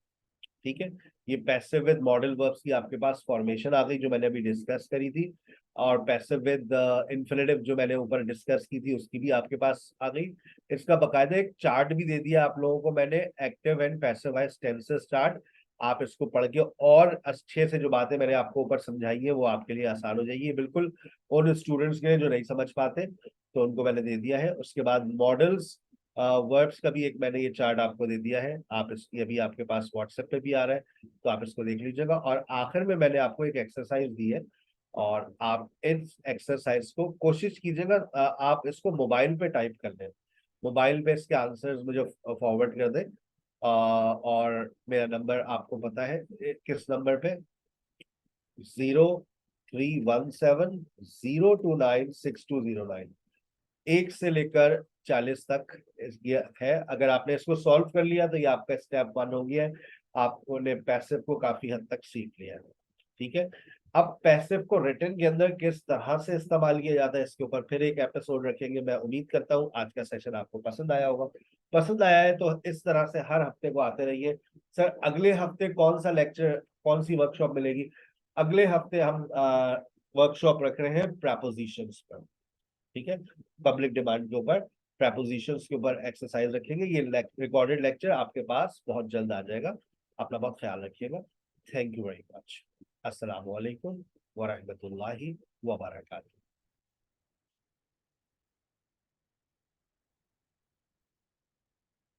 ठीक है। ये पैसिव विद मॉडल वर्ब्स की आपके पास फॉर्मेशन आ गई, जो मैंने अभी डिस्कस करी थी, और पैसिव विद इन्फिनेटिव जो मैंने ऊपर डिस्कस की थी उसकी भी आपके पास आ गई। इसका बकायदा एक चार्ट भी दे दिया आप लोगों को मैंने, active and passive voice tenses chart. आप इसको पढ़ के और अच्छे से जो बातें मैंने आपको ऊपर समझाई है वो आपके लिए आसान हो जाएगी, बिल्कुल उन स्टूडेंट्स के लिए जो नहीं समझ पाते, तो उनको मैंने दे दिया है। उसके बाद मॉडल्स वर्ब्स का भी एक मैंने ये चार्ट आपको दे दिया है, आप इसकी अभी आपके पास व्हाट्सएप पे भी आ रहा है, तो आप इसको देख लीजिएगा। और आखिर में मैंने आपको एक एक्सरसाइज दी है, और आप इस एक्सरसाइज को कोशिश कीजिएगा, आप इसको मोबाइल पे टाइप कर लें, मोबाइल पे इसके आंसर्स मुझे फॉरवर्ड कर दें। और मेरा नंबर आपको पता है किस नंबर पे, 0317 029 6209, 1 से लेकर 40 तक ये है। अगर आपने इसको सॉल्व कर लिया तो ये आपका स्टेप 1 हो गया है, आपने पैसिव को काफी हद तक सीख लिया है। ठीक है, अब पैसिव को रिटन के अंदर किस तरह से इस्तेमाल किया जाता है इसके ऊपर फिर एक एपिसोड रखेंगे। मैं उम्मीद करता हूँ आज का सेशन आपको पसंद आया होगा। पसंद आया है तो इस तरह से हर हफ्ते को आते रहिए। सर अगले हफ्ते कौन सा लेक्चर, कौन सी वर्कशॉप मिलेगी? अगले हफ्ते हम वर्कशॉप रख रहे हैं प्रपोजिशंस पर। ठीक है, पब्लिक डिमांड के ऊपर प्रपोजिशंस के ऊपर एक्सरसाइज रखेंगे। ये रिकॉर्डेड लेक्चर आपके पास बहुत जल्द आ जाएगा। अपना बहुत ख्याल रखिएगा। Thank you very much. अस्सलाम वालेकुम व रहमतुल्लाहि व बरकातहू।